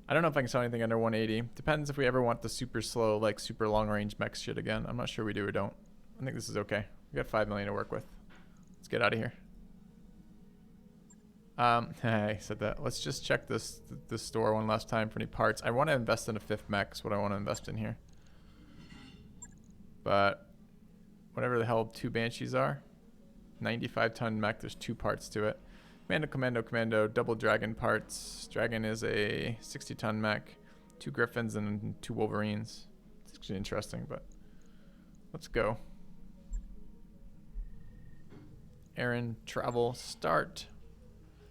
I don't know if I can sell anything under 180. Depends if we ever want the super slow, like super long range mech shit again. I'm not sure we do or don't. I think this is okay. We got 5 million to work with. Let's get out of here. I said that. Let's just check this store one last time for any parts. I want to invest in a 5th mech. Is what I want to invest in here. But whatever the hell 2 Banshees are, 95 ton mech. There's 2 parts to it. Commando, double Dragon parts. Dragon is a 60 ton mech. 2 Griffins and 2 Wolverines. It's actually interesting, but let's go. Aaron, travel, start.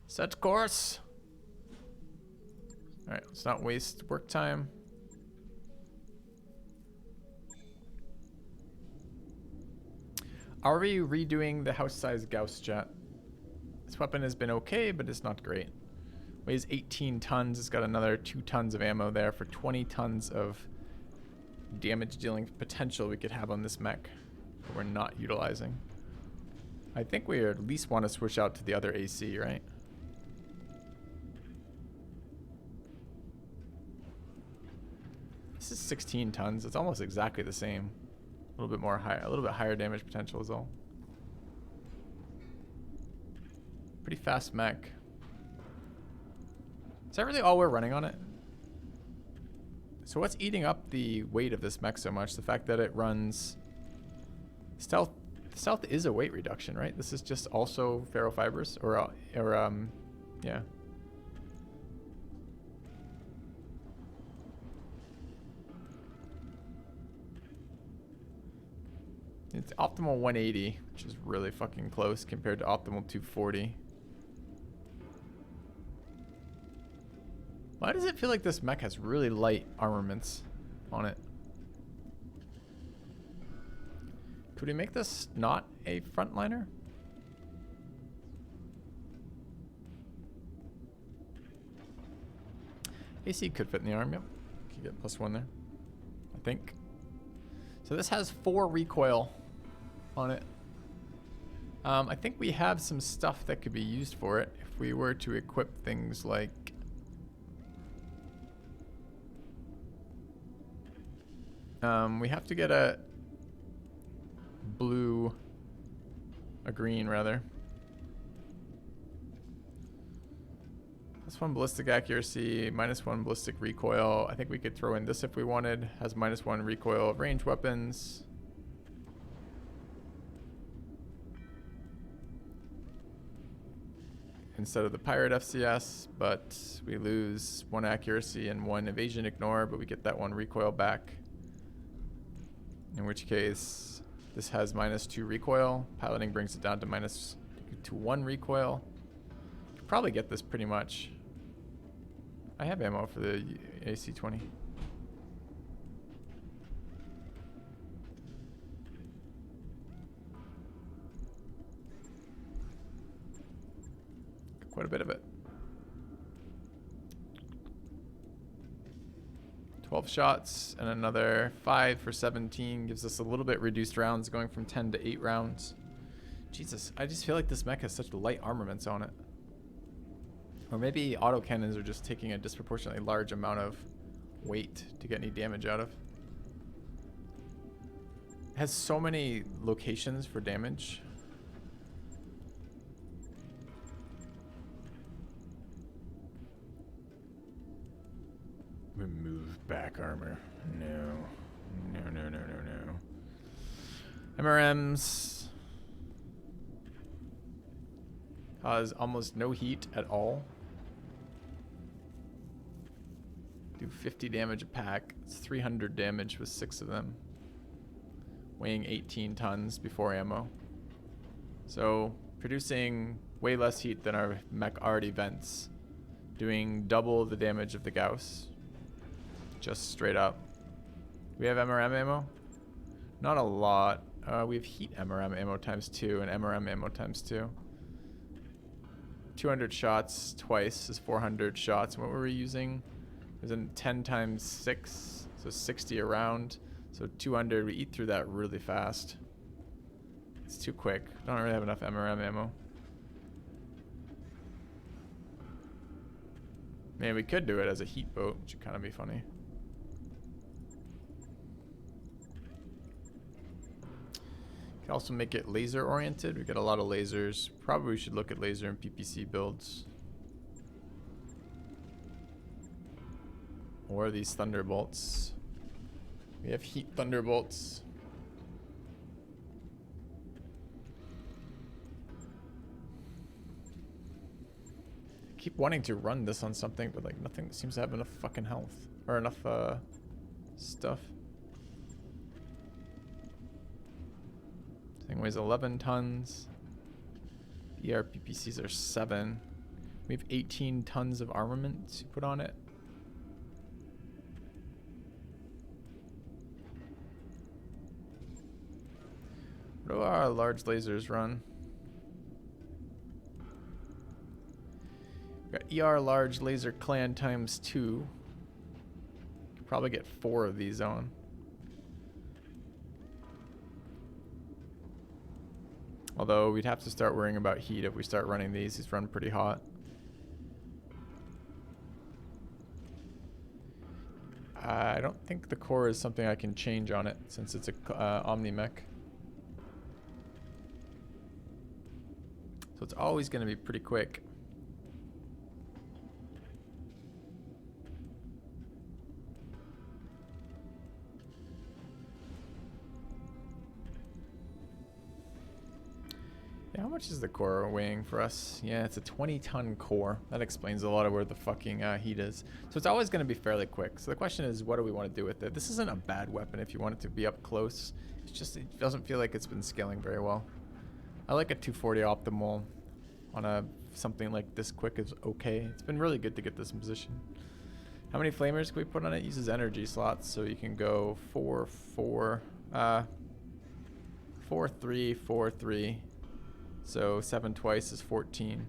Set course. All right, let's not waste work time. Are we redoing the house size Gauss jet? This weapon has been okay, but it's not great. Weighs 18 tons. It's got another 2 tons of ammo there for 20 tons of damage dealing potential we could have on this mech that we're not utilizing. I think we at least want to switch out to the other AC, right? This is 16 tons. It's almost exactly the same. A little bit more high, a little bit higher damage potential is all. Pretty fast mech. Is that really all we're running on it? So what's eating up the weight of this mech so much? The fact that it runs stealth. Stealth is a weight reduction, right? This is just also ferrofibers, or yeah. It's optimal 180, which is really fucking close compared to optimal 240. Why does it feel like this mech has really light armaments on it? Could we make this not a frontliner? AC could fit in the arm, yep. Could get +1 there, I think. So this has 4 recoil on it. I think we have some stuff that could be used for it if we were to equip things like we have to get a green rather. +1 ballistic accuracy, -1 ballistic recoil. I think we could throw in this if we wanted. Has -1 recoil of ranged weapons. Instead of the pirate FCS, but we lose 1 accuracy and 1 evasion ignore, but we get that 1 recoil back. In which case, this has -2 recoil. Piloting brings it down to -1 recoil. Could probably get this pretty much. I have ammo for the AC-20. Quite a bit of it. 12 shots and another 5 for 17 gives us a little bit reduced rounds, going from 10 to 8 rounds. Jesus, I just feel like this mech has such light armaments on it. Or maybe autocannons are just taking a disproportionately large amount of weight to get any damage out of. It has so many locations for damage. Remove back armor. No. No, no, no, no, no. MRMs cause almost no heat at all. Do 50 damage a pack. It's 300 damage with 6 of them. Weighing 18 tons before ammo. So producing way less heat than our mech already vents. Doing double the damage of the Gauss. Just straight up. We have MRM ammo? Not a lot. We have heat MRM ammo ×2 and MRM ammo ×2. 200 shots twice is 400 shots. What were we using? It was in 10 × 6, so 60 a round. So 200, we eat through that really fast. It's too quick. Don't really have enough MRM ammo. Man, we could do it as a heat boat, which would kind of be funny. Could also make it laser oriented. We get a lot of lasers. Probably we should look at laser and PPC builds. Or these thunderbolts. We have heat thunderbolts. I keep wanting to run this on something, but like nothing seems to have enough fucking health or enough stuff. Thing weighs 11 tons. ER PPCs are 7. We have 18 tons of armament to put on it. What do our large lasers run? We got ER large laser clan ×2. Could probably get 4 of these on. Although we'd have to start worrying about heat if we start running these. These run pretty hot. I don't think the core is something I can change on it since it's a Omni mech. So it's always going to be pretty quick. Yeah, how much is the core weighing for us? Yeah, it's a 20-ton core. That explains a lot of where the fucking heat is. So it's always going to be fairly quick. So the question is, what do we want to do with it? This isn't a bad weapon if you want it to be up close. It's just, it doesn't feel like it's been scaling very well. I like a 240 optimal on a something like this quick is okay. It's been really good to get this in position. How many flamers can we put on it? It uses energy slots, so you can go 4, 4, 4, 3, 4, 3. So 7 twice is 14.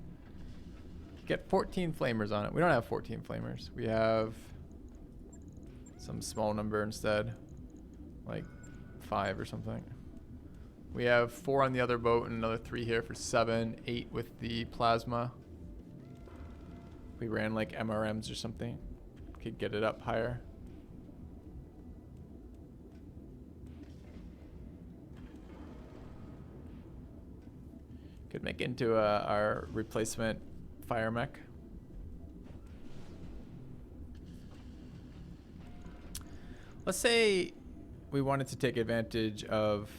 Get 14 flamers on it. We don't have 14 flamers. We have some small number instead, like 5 or something. We have 4 on the other boat and another 3 here for 7, 8 with the plasma. We ran like MRMs or something. Could get it up higher. Could make it into our replacement fire mech. Let's say we wanted to take advantage of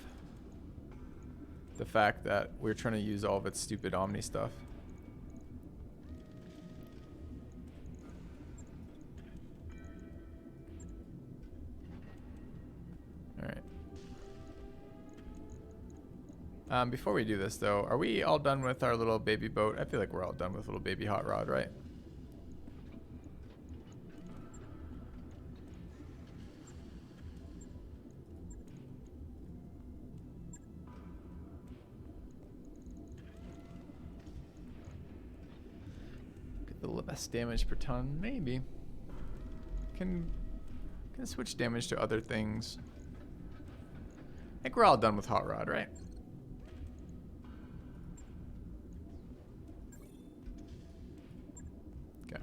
the fact that we're trying to use all of its stupid Omni stuff. Alright. Before we do this though, are we all done with our little baby boat? I feel like we're all done with little baby hot rod, right? Get the less damage per ton, maybe. Can switch damage to other things. I think we're all done with hot rod, right? Okay.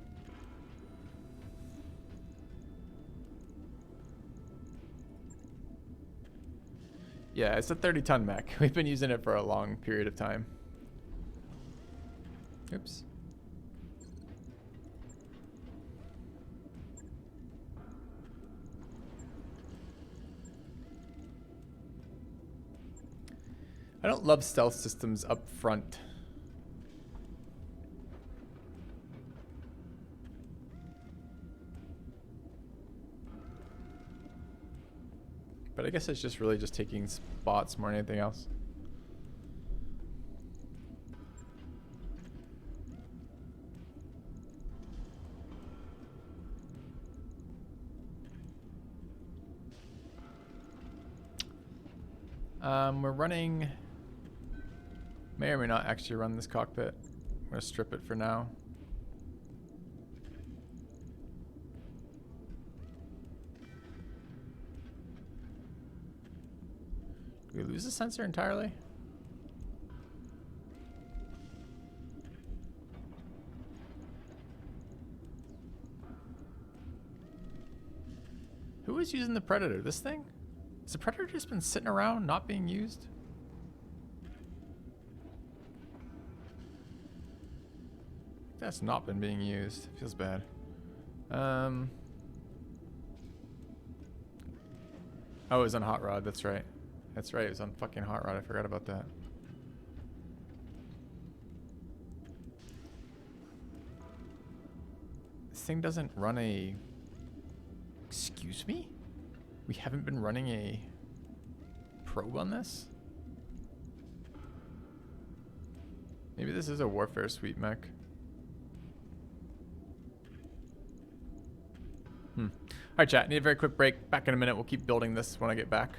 Yeah, it's a 30-ton mech. We've been using it for a long period of time. Oops. I don't love stealth systems up front. But I guess it's just really just taking spots more than anything else. We're running... May or may not actually run this cockpit. I'm going to strip it for now. Did we lose the sensor entirely? Who was using the Predator? This thing? Has the Predator just been sitting around not being used? That's not been being used. Feels bad. Oh, it was on Hot Rod. That's right. That's right. It was on fucking Hot Rod. I forgot about that. This thing doesn't run a... Excuse me? We haven't been running a probe on this? Maybe this is a Warfare Suite mech. Alright chat, need a very quick break. Back in a minute. We'll keep building this when I get back.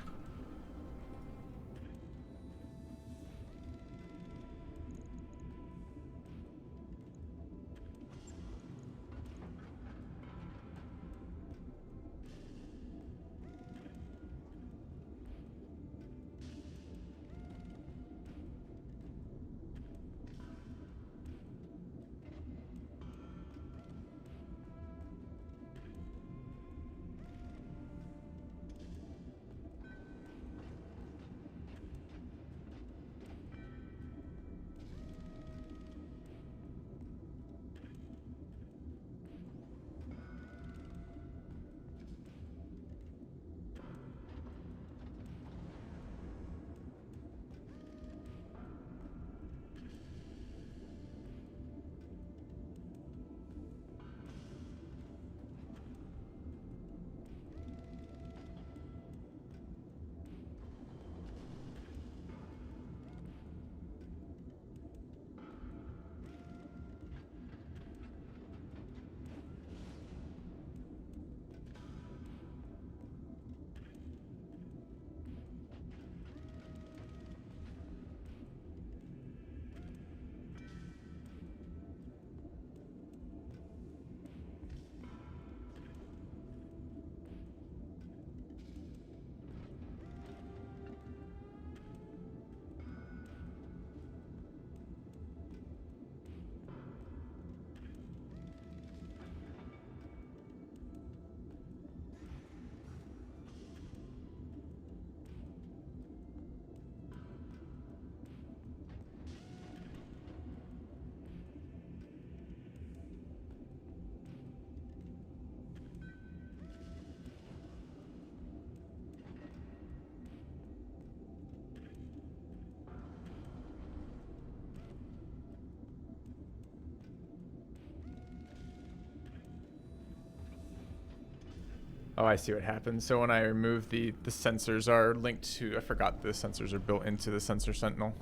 Oh, I see what happens. So when I remove the sensors are linked to, I forgot the sensors are built into the sensor sentinel.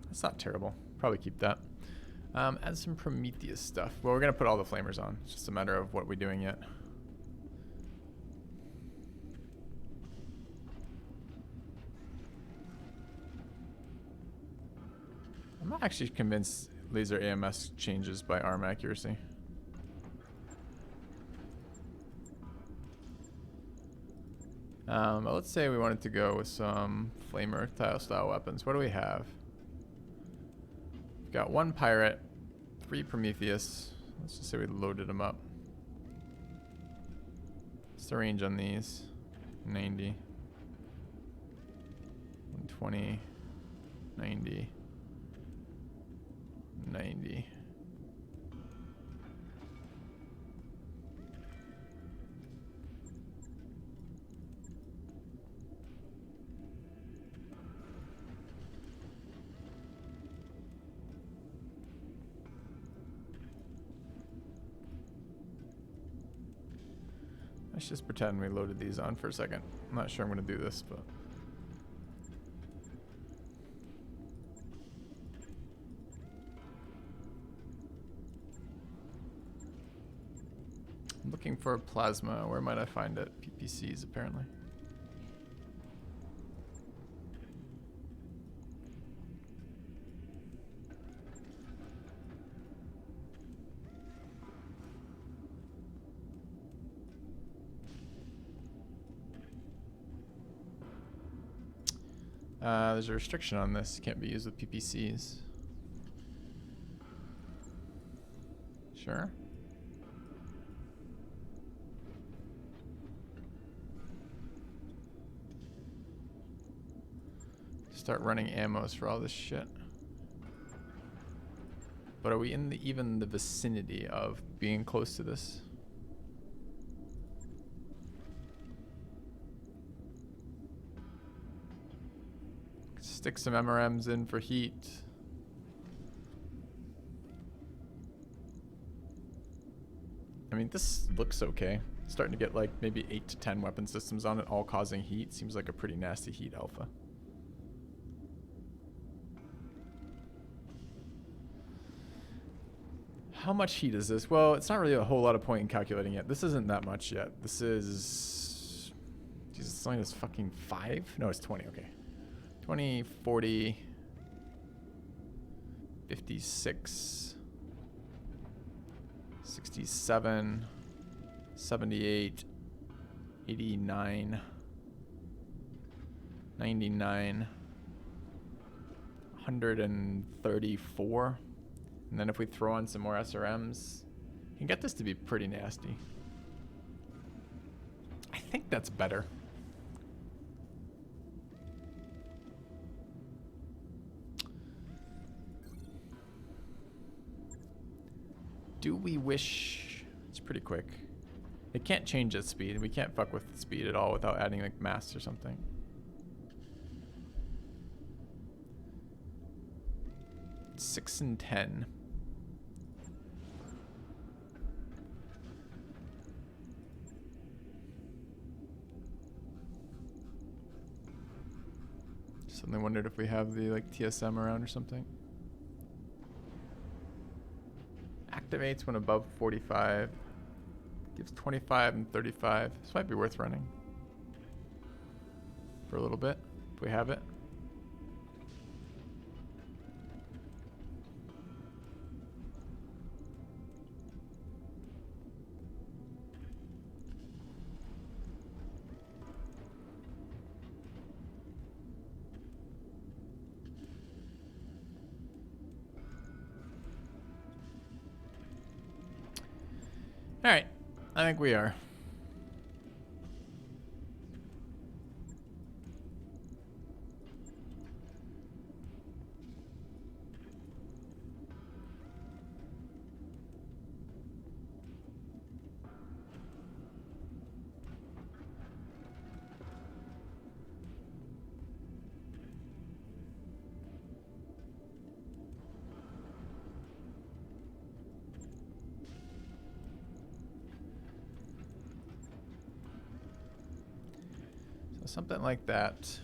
That's not terrible. Probably keep that. Add some Prometheus stuff. Well, we're going to put all the flamers on. It's just a matter of what we're doing yet. I'm not actually convinced laser AMS changes by arm accuracy. But let's say we wanted to go with some flamer style weapons. What do we have? We've got 1 pirate, 3 Prometheus. Let's just say we loaded them up. What's the range on these? 90. 120. 90. 90. Let's just pretend we loaded these on for a second. I'm not sure I'm going to do this, but... I'm looking for plasma. Where might I find it? PPCs, apparently. There's a restriction on this. Can't be used with PPCs. Sure. Start running ammos for all this shit. But are we in even the vicinity of being close to this? Stick some MRMs in for heat. I mean, this looks okay. Starting to get like maybe 8 to 10 weapon systems on it, all causing heat. Seems like a pretty nasty heat alpha. How much heat is this? Well, it's not really a whole lot of point in calculating it. This isn't that much yet. This is... Jesus, it's only this fucking 5? No, it's 20, okay. 20, 40, 56, 67, 78, 89, 99, 134. And then if we throw on some more SRMs, you can get this to be pretty nasty. I think that's better. Do we wish... It's pretty quick. It can't change its speed. We can't fuck with the speed at all without adding like mass or something. It's 6 and 10. Suddenly wondered if we have the like TSM around or something. Activates when above 45. Gives 25 and 35. This might be worth running for a little bit if we have it. All right, I think we are. something like that.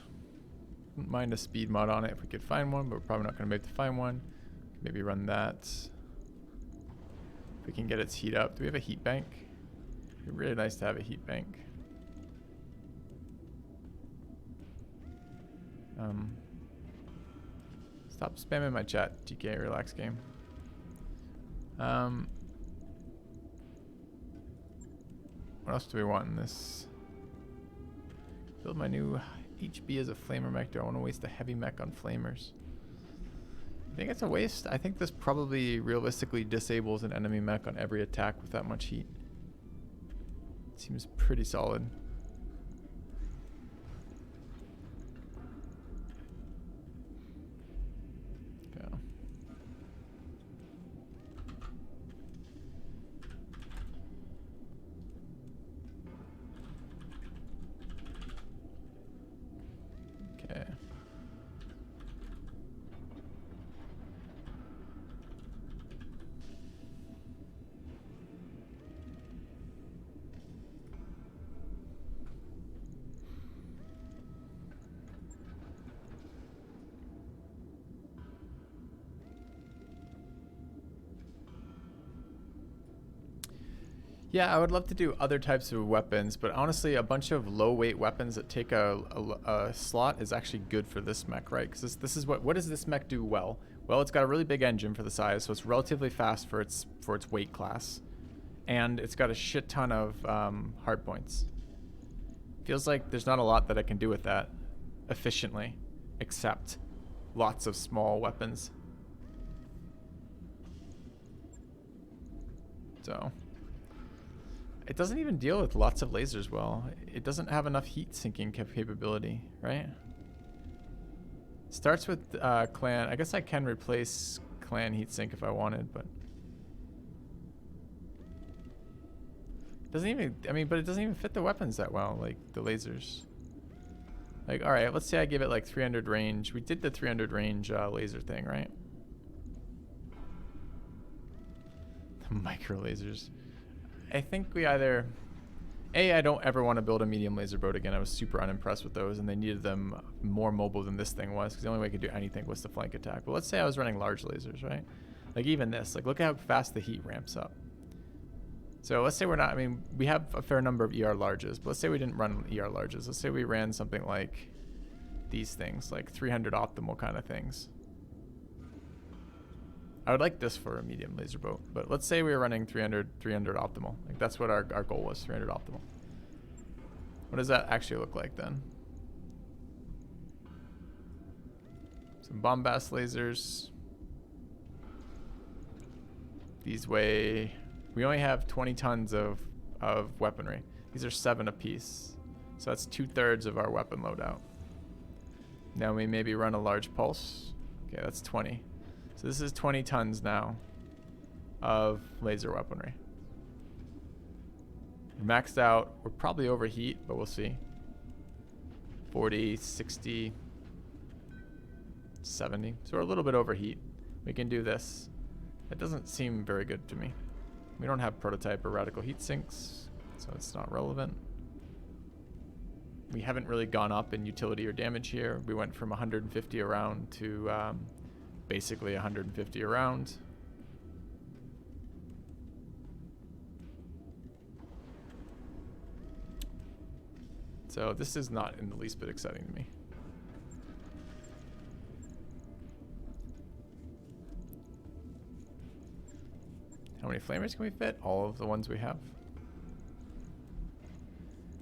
Wouldn't mind a speed mod on it if we could find one, but we're probably not going to be able to find one. Maybe run that. If we can get its heat up. Do we have a heat bank? It'd be really nice to have a heat bank. Stop spamming my chat, TK, relax game. What else do we want in this? Build my new HB as a flamer mech. Do I want to waste a heavy mech on flamers? I think it's a waste. I think this probably realistically disables an enemy mech on every attack with that much heat. Seems pretty solid. Yeah, I would love to do other types of weapons, but honestly, a bunch of low-weight weapons that take a slot is actually good for this mech, right? Because this is what does this mech do well? Well, it's got a really big engine for the size, so it's relatively fast for its weight class, and it's got a shit ton of hard points. Feels like there's not a lot that I can do with that efficiently, except lots of small weapons. So. It doesn't even deal with lots of lasers well. It doesn't have enough heat sinking capability, right? Starts with clan. I guess I can replace clan heatsink if I wanted, but doesn't even. I mean, but it doesn't even fit the weapons that well, like the lasers. Like, all right, let's say I give it like 300 range. We did the 300 range laser thing, right? The micro lasers. I think we either... I don't ever want to build a medium laser boat again. I was super unimpressed with those, and they needed them more mobile than this thing was, because the only way I could do anything was the flank attack. But let's say I was running large lasers, right? Like even this. Like, look at how fast the heat ramps up. So let's say we're not... I mean, we have a fair number of ER larges, but let's say we didn't run ER larges. Let's say we ran something like these things, like 300 optimal kind of things. I would like this for a medium laser boat, but let's say we were running 300 optimal. Like that's what our goal was, 300 optimal. What does that actually look like then? Some bombast lasers. These weigh... We only have 20 tons of weaponry. These are 7 apiece. So that's 2/3 of our weapon loadout. Now we maybe run a large pulse. Okay, that's 20. So this is 20 tons now of laser weaponry. We're maxed out. We're probably overheat, but we'll see. 40, 60, 70. So we're a little bit overheat. We can do this. That doesn't seem very good to me. We don't have prototype or radical heat sinks, so it's not relevant. We haven't really gone up in utility or damage here. We went from 150 a round to basically 150 a round. So this is not in the least bit exciting to me. How many flamers can we fit? All of the ones we have.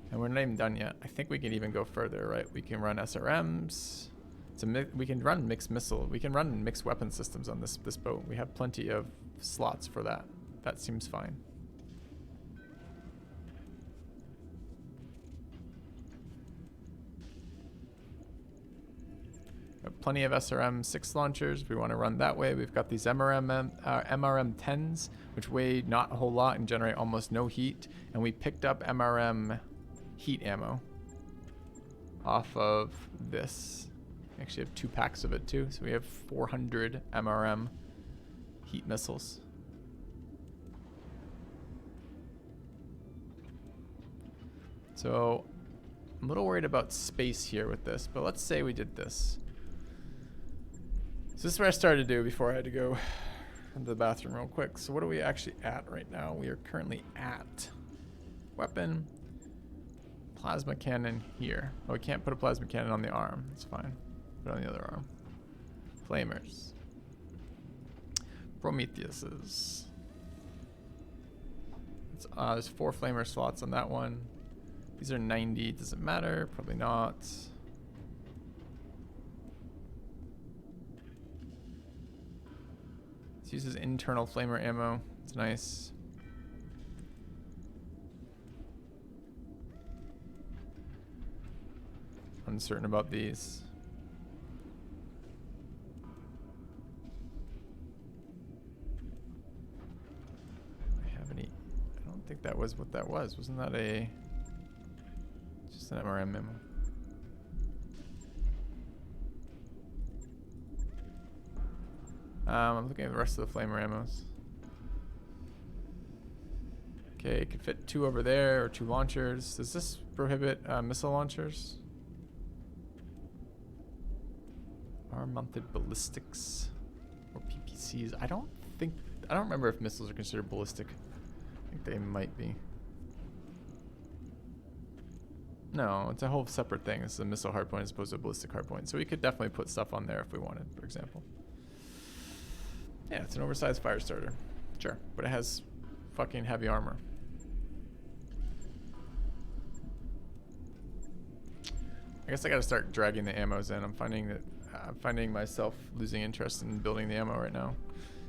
And we're not even done yet. I think we can even go further, right? We can run SRMs. We can run mixed missile. We can run mixed weapon systems on this boat. We have plenty of slots for that. That seems fine. We have plenty of SRM 6 launchers. We want to run that way. We've got these MRM 10s, which weigh not a whole lot and generate almost no heat. And we picked up MRM heat ammo off of this. We actually have 2 packs of it too, so we have 400 MRM heat missiles. So I'm a little worried about space here with this, but let's say we did this. So this is what I started to do before I had to go into the bathroom real quick. So what are we actually at right now? We are currently at weapon, plasma cannon here. Oh, we can't put a plasma cannon on the arm. That's fine. Put it on the other arm. Flamers. Prometheuses. There's 4 flamer slots on that one. These are 90. Does it matter? Probably not. This uses internal flamer ammo. It's nice. Uncertain about these. I don't think that was what that was. Wasn't that a... just an MRM memo? I'm looking at the rest of the flamer ammos. Okay, it could fit 2 over there or 2 launchers. Does this prohibit missile launchers? Arm-mounted ballistics or PPCs. I don't remember if missiles are considered ballistic. I think they might be. No, it's a whole separate thing. It's a missile hardpoint as opposed to a ballistic hardpoint. So we could definitely put stuff on there if we wanted, for example. Yeah, it's an oversized fire starter. Sure, but it has fucking heavy armor. I guess I gotta start dragging the ammos in. I'm finding myself losing interest in building the ammo right now.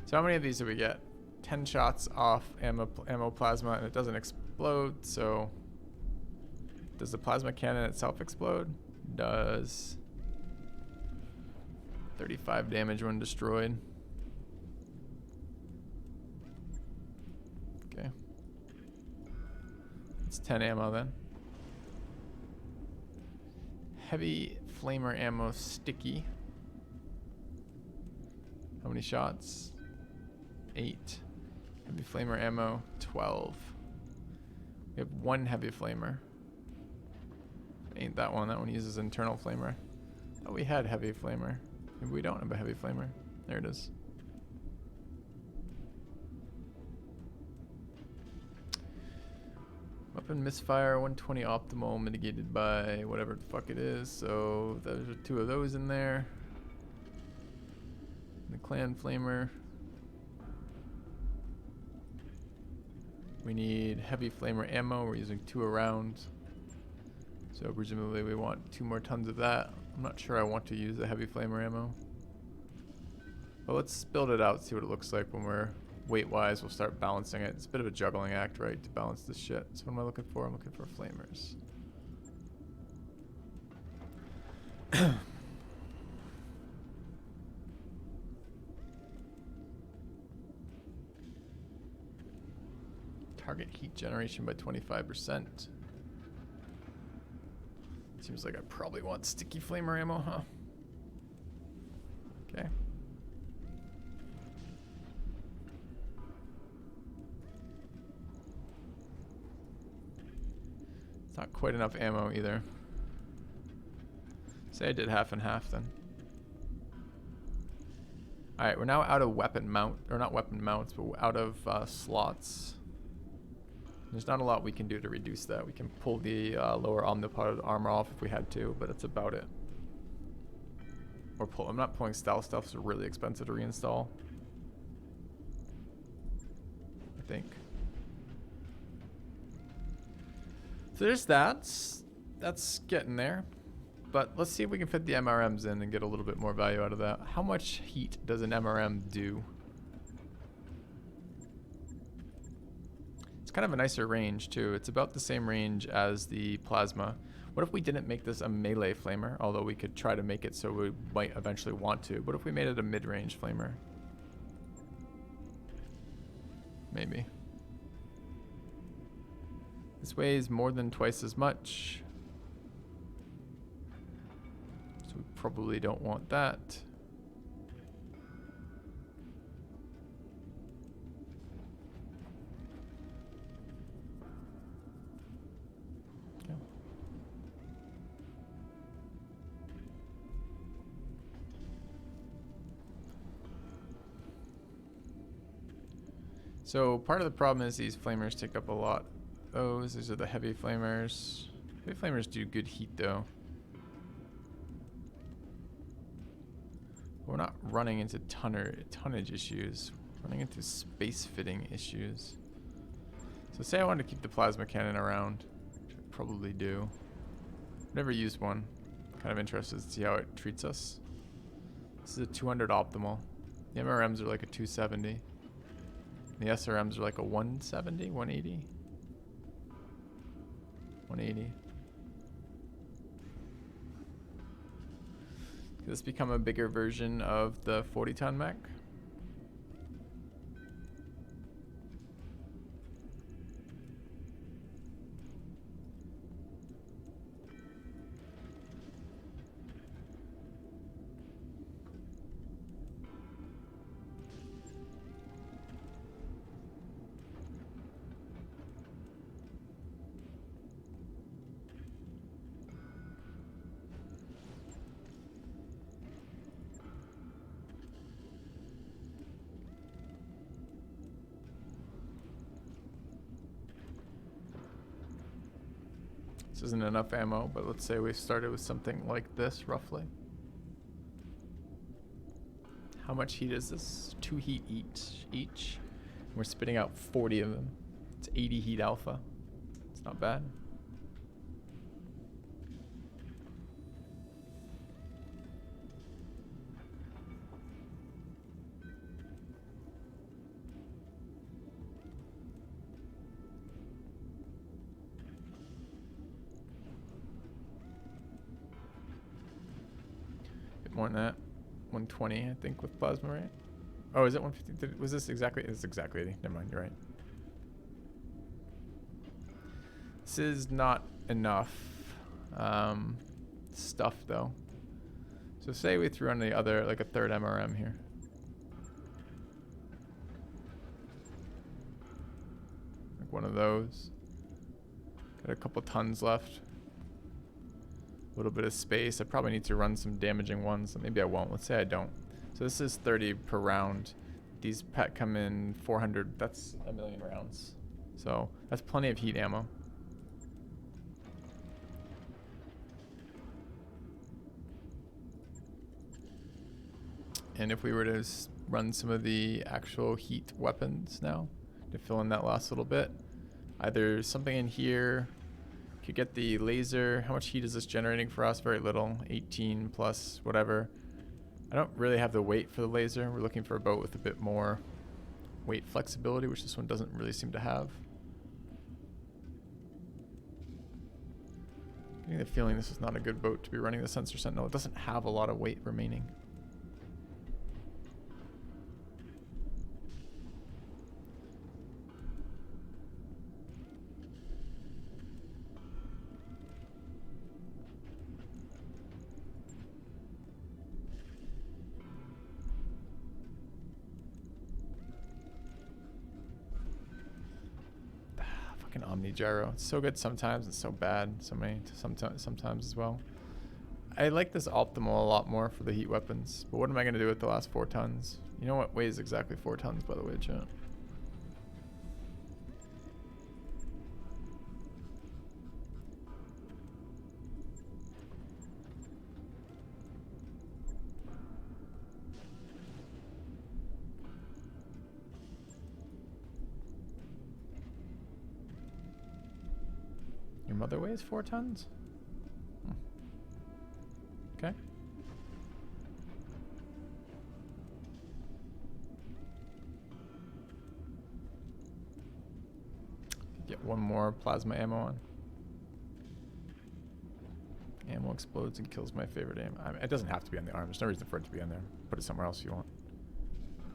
So how many of these do we get? 10 shots off ammo plasma, and it doesn't explode. So does the plasma cannon itself explode? Does. 35 damage when destroyed. Okay. It's 10 ammo then. Heavy flamer ammo sticky. How many shots? 8. Heavy flamer ammo 12. We have 1 heavy flamer. Ain't that one. That one uses internal flamer. Oh, we had heavy flamer. Maybe we don't have a heavy flamer. There it is. Weapon misfire 120 optimal mitigated by whatever the fuck it is. So there's 2 of those in there. The clan flamer. We need heavy flamer ammo. We're using 2 a round. So presumably we want 2 more tons of that. I'm not sure I want to use the heavy flamer ammo. But let's build it out, see what it looks like when we're weight-wise. We'll start balancing it. It's a bit of a juggling act, right, to balance this shit. So what am I looking for? I'm looking for flamers. Target heat generation by 25%. Seems like I probably want sticky flamer ammo, huh? Okay. It's not quite enough ammo either. Say I did half and half then. Alright, we're now out of weapon mount, or not weapon mounts, but out of slots. There's not a lot we can do to reduce that. We can pull the lower omnipod armor off if we had to, but that's about it. Or pull. I'm not pulling stealth. Stealth's really expensive to reinstall, I think. So there's that. That's getting there. But let's see if we can fit the MRMs in and get a little bit more value out of that. How much heat does an MRM do? It's kind of a nicer range too. It's about the same range as the plasma. What if we didn't make this a melee flamer? Although we could try to make it so we might eventually want to. What if we made it a mid-range flamer? Maybe. This weighs more than twice as much. So we probably don't want that. So part of the problem is these flamers take up a lot. These are the heavy flamers. Heavy flamers do good heat though. We're not running into tonnage issues. We're running into space fitting issues. So say I wanted to keep the plasma cannon around, which I probably do. I've never used one. Kind of interested to see how it treats us. This is a 200 optimal. The MRMs are like a 270. The SRMs are like a 170, 180. 180. Could this become a bigger version of the 40-ton mech? This isn't enough ammo, but let's say we started with something like this, roughly. How much heat is this? 2 heat each. We're spitting out 40 of them. It's 80 heat alpha. It's not bad. More than that. 120, I think, with plasma, right? Oh, is it 150? Was this exactly? It's exactly 80. Never mind, you're right. This is not enough stuff, though. So say we threw on the other, like a third MRM here. Like one of those. Got a couple tons left. A little bit of space. I probably need to run some damaging ones. Maybe I won't. Let's say I don't. So this is 30 per round. These pet come in 400. That's a million rounds. So that's plenty of heat ammo. And if we were to run some of the actual heat weapons now to fill in that last little bit, either something in here. Could get the laser. How much heat is this generating for us? Very little. 18 plus whatever. I don't really have the weight for the laser. We're looking for a boat with a bit more weight flexibility, which this one doesn't really seem to have. Getting the feeling this is not a good boat to be running the Sensor Sentinel. It doesn't have a lot of weight remaining. Fucking Omni Gyro. It's so good sometimes, it's so bad sometimes as well. I like this Optimal a lot more for the heat weapons, but what am I going to do with the last 4 tons? You know what weighs exactly 4 tons, by the way, chat? Your mother weighs 4 tons? Okay. Get one more plasma ammo on. Ammo explodes and kills my favorite ammo. I mean, it doesn't have to be on the arm. There's no reason for it to be on there. Put it somewhere else if you want.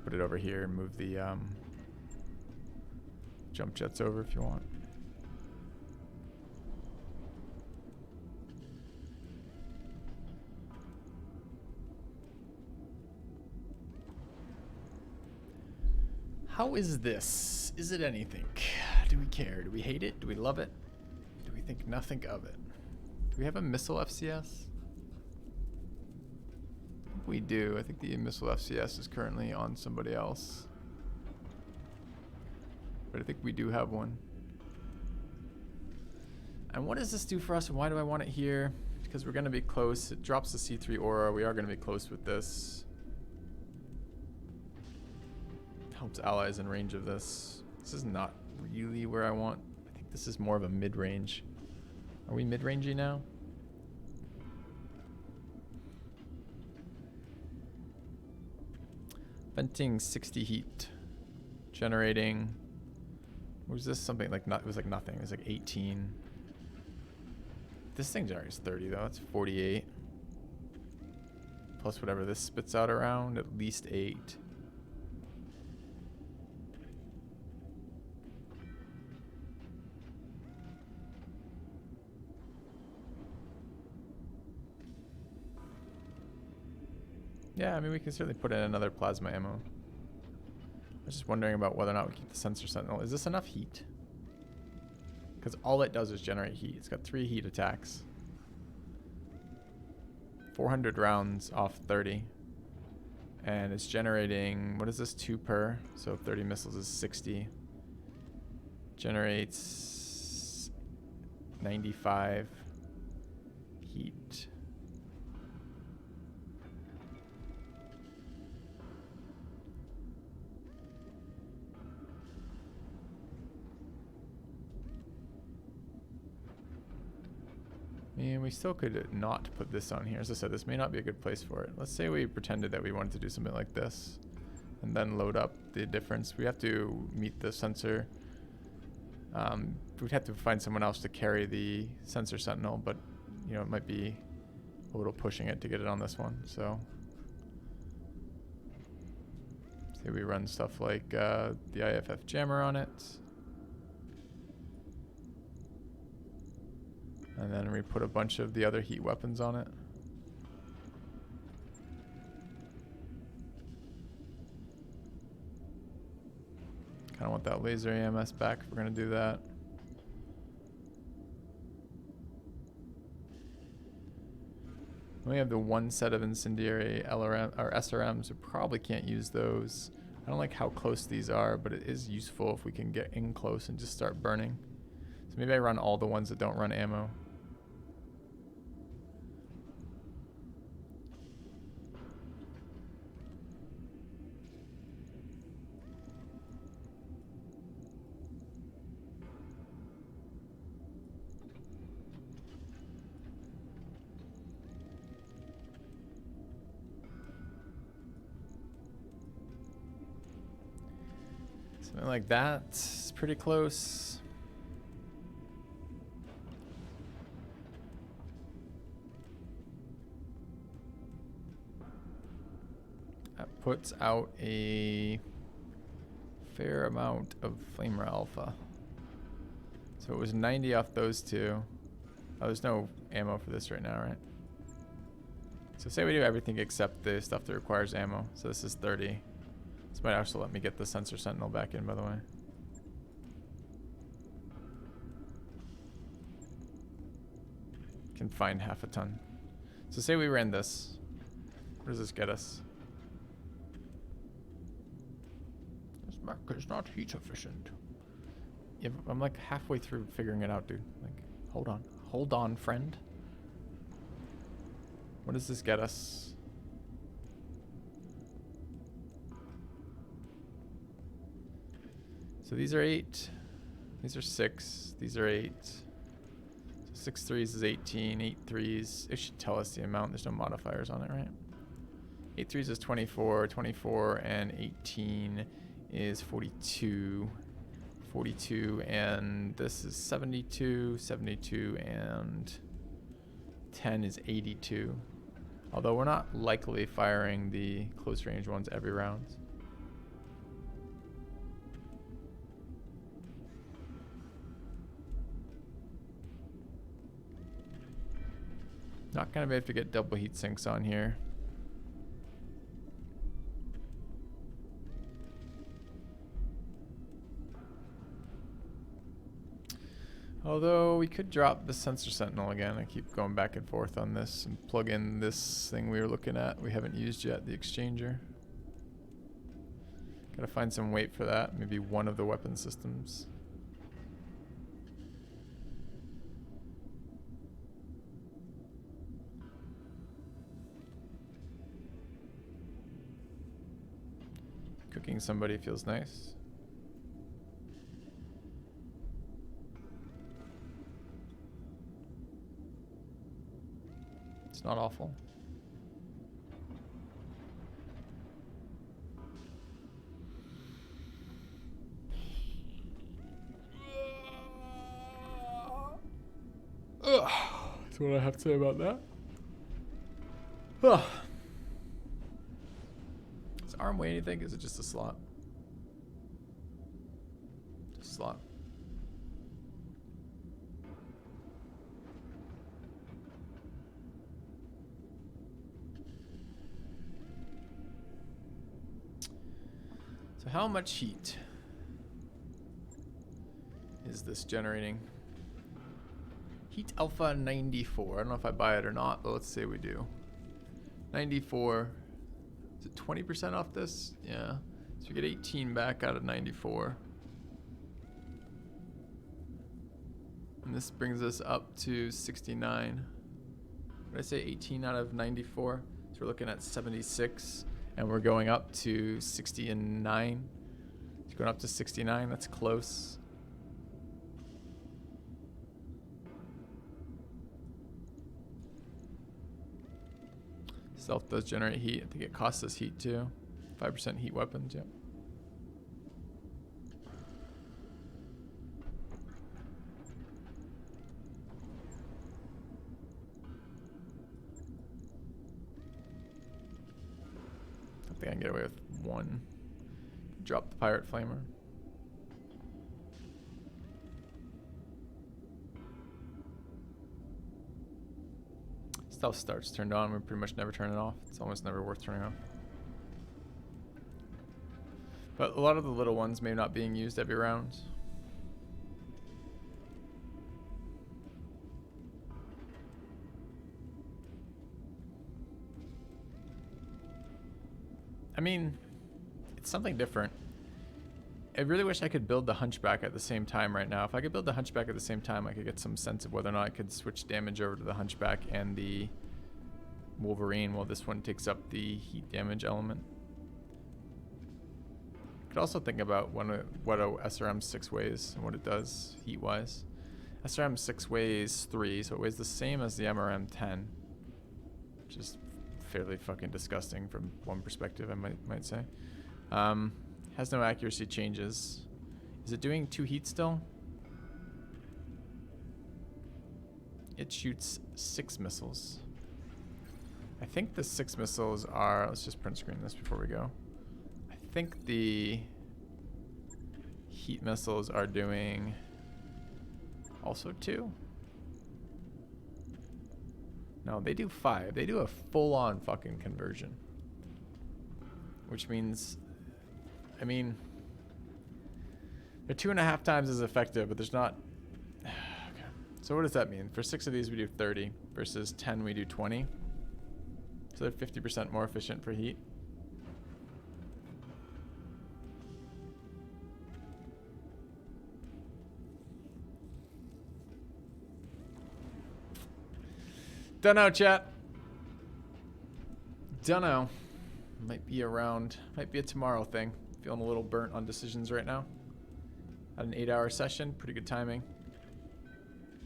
Put it over here and move the jump jets over if you want. How is this? Is it anything? Do we care? Do we hate it? Do we love it? Do we think nothing of it? Do we have a missile FCS? I think we do. I think the missile FCS is currently on somebody else. but I think we do have one. And what does this do for us, and why do I want it here? Because we're going to be close. It drops the C3 aura. We are going to be close with this. Helps allies in range of this. This is not really where I want. I think this is more of a mid-range. Are we mid-rangey now? Venting 60 heat. Generating. What was this? Something like not. It was like nothing. It was like 18. This thing generates 30 though. That's 48. Plus whatever this spits out around, at least 8. Yeah, I mean, we can certainly put in another plasma ammo. I was just wondering about whether or not we keep the sensor sentinel. Is this enough heat? Because all it does is generate heat. It's got 3 heat attacks. 400 rounds off 30. And it's generating, what is this, 2 per? So 30 missiles is 60. Generates 95 heat. And we still could not put this on here. As I said, this may not be a good place for it. Let's say we pretended that we wanted to do something like this and then load up the difference. We have to meet the sensor. We'd have to find someone else to carry the sensor sentinel, but you know, it might be a little pushing it to get it on this one. So say we run stuff like the IFF jammer on it. And then we put a bunch of the other heat weapons on it. Kind of want that laser AMS back if we're going to do that. We have the one set of incendiary LRM or SRMs. We probably can't use those. I don't like how close these are, but it is useful if we can get in close and just start burning. So maybe I run all the ones that don't run ammo. Something like that. It's pretty close. That puts out a fair amount of Flamer Alpha. So it was 90 off those two. Oh, there's no ammo for this right now, right? So say we do everything except the stuff that requires ammo. So this is 30. This might also let me get the sensor sentinel back in, by the way. Can find half a ton. So say we ran this. What does this get us? This mech is not heat efficient. Yeah, I'm like halfway through figuring it out, dude. Like, hold on. Hold on, friend. What does this get us? So these are 8. These are 6. These are 8. So 6 threes is 18. 8 threes. It should tell us the amount. There's no modifiers on it, right? 8 threes is 24. 24 and 18 is 42. 42 and this is 72. 72 and 10 is 82. Although we're not likely firing the close range ones every round. Not gonna be able to get double heat sinks on here. Although we could drop the sensor sentinel again. I keep going back and forth on this and plug in this thing we were looking at. We haven't used yet, the exchanger. Gotta find some weight for that. Maybe one of the weapon systems. Cooking somebody feels nice. It's not awful. Ugh. That's what I have to say about that. Ugh. Does arm weigh anything? Is it just a slot? Just a slot. So how much heat is this generating? Heat alpha 94. I don't know if I buy it or not, but let's say we do. 94. Is it 20% off this? Yeah. So we get 18 back out of 94. And this brings us up to 69. What did I say? 18 out of 94. So we're looking at 76. And we're going up to 69. It's going up to 69. That's close. Stealth does generate heat. I think it costs us heat too. 5% heat weapons, yep. I think I can get away with one. Drop the pirate flamer. Stealth starts turned on. We pretty much never turn it off. It's almost never worth turning off. But a lot of the little ones may not being used every round. I mean, it's something different. I really wish I could build the Hunchback at the same time right now. If I could build the Hunchback at the same time, I could get some sense of whether or not I could switch damage over to the Hunchback and the Wolverine while this one takes up the heat damage element. Could also think about what a SRM 6 weighs and what it does heat-wise. SRM 6 weighs 3, so it weighs the same as the MRM 10. Which is fairly fucking disgusting from one perspective, I might say. Has no accuracy changes. Is it doing 2 heat still? It shoots 6 missiles. I think the 6 missiles are, let's just print screen this before we go. I think the heat missiles are doing also 2. No, they do 5. They do a full-on fucking conversion. Which means, I mean, they're 2.5 times as effective, but there's not. Okay. So what does that mean? For 6 of these, we do 30 versus 10, we do 20. So they're 50% more efficient for heat. Dunno, chat. Dunno. Might be around. Might be a tomorrow thing. Feeling a little burnt on decisions right now. Had an 8-hour session. Pretty good timing.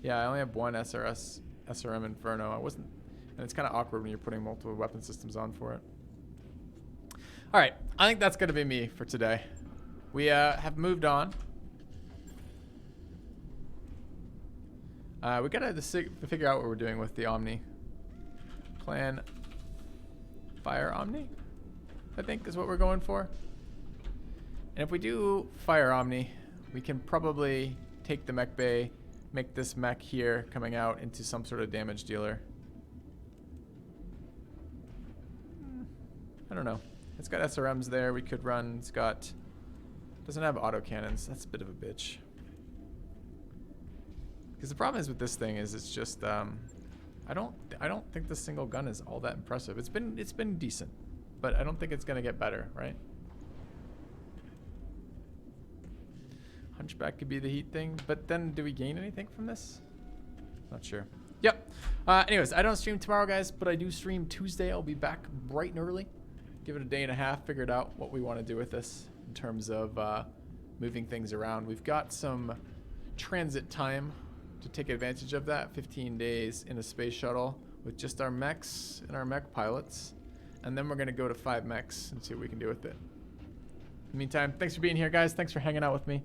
Yeah, I only have one SRM Inferno. I wasn't. And it's kind of awkward when you're putting multiple weapon systems on for it. All right. I think that's going to be me for today. We have moved on. We got to figure out what we're doing with the Omni. Plan Fire Omni, I think is what we're going for. And if we do Fire Omni, we can probably take the mech bay, make this mech here coming out into some sort of damage dealer. I don't know. It's got SRMs there. We could run. It's got. Doesn't have autocannons. That's a bit of a bitch. Because the problem is with this thing is it's just I don't think the single gun is all that impressive. It's been decent, but I don't think it's gonna get better, right? Hunchback could be the heat thing, but then do we gain anything from this? Not sure. Yep. Anyways, I don't stream tomorrow, guys, but I do stream Tuesday. I'll be back bright and early. Give it a day and a half, figure it out what we want to do with this in terms of moving things around. We've got some transit time to take advantage of that. 15 days in a space shuttle with just our mechs and our mech pilots. And then we're going to go to 5 mechs and see what we can do with it. In the meantime, thanks for being here, guys. Thanks for hanging out with me.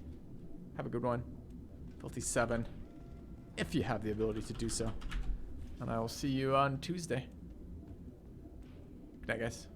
Have a good one. Filthy 7. If you have the ability to do so. And I will see you on Tuesday. Good night, guys.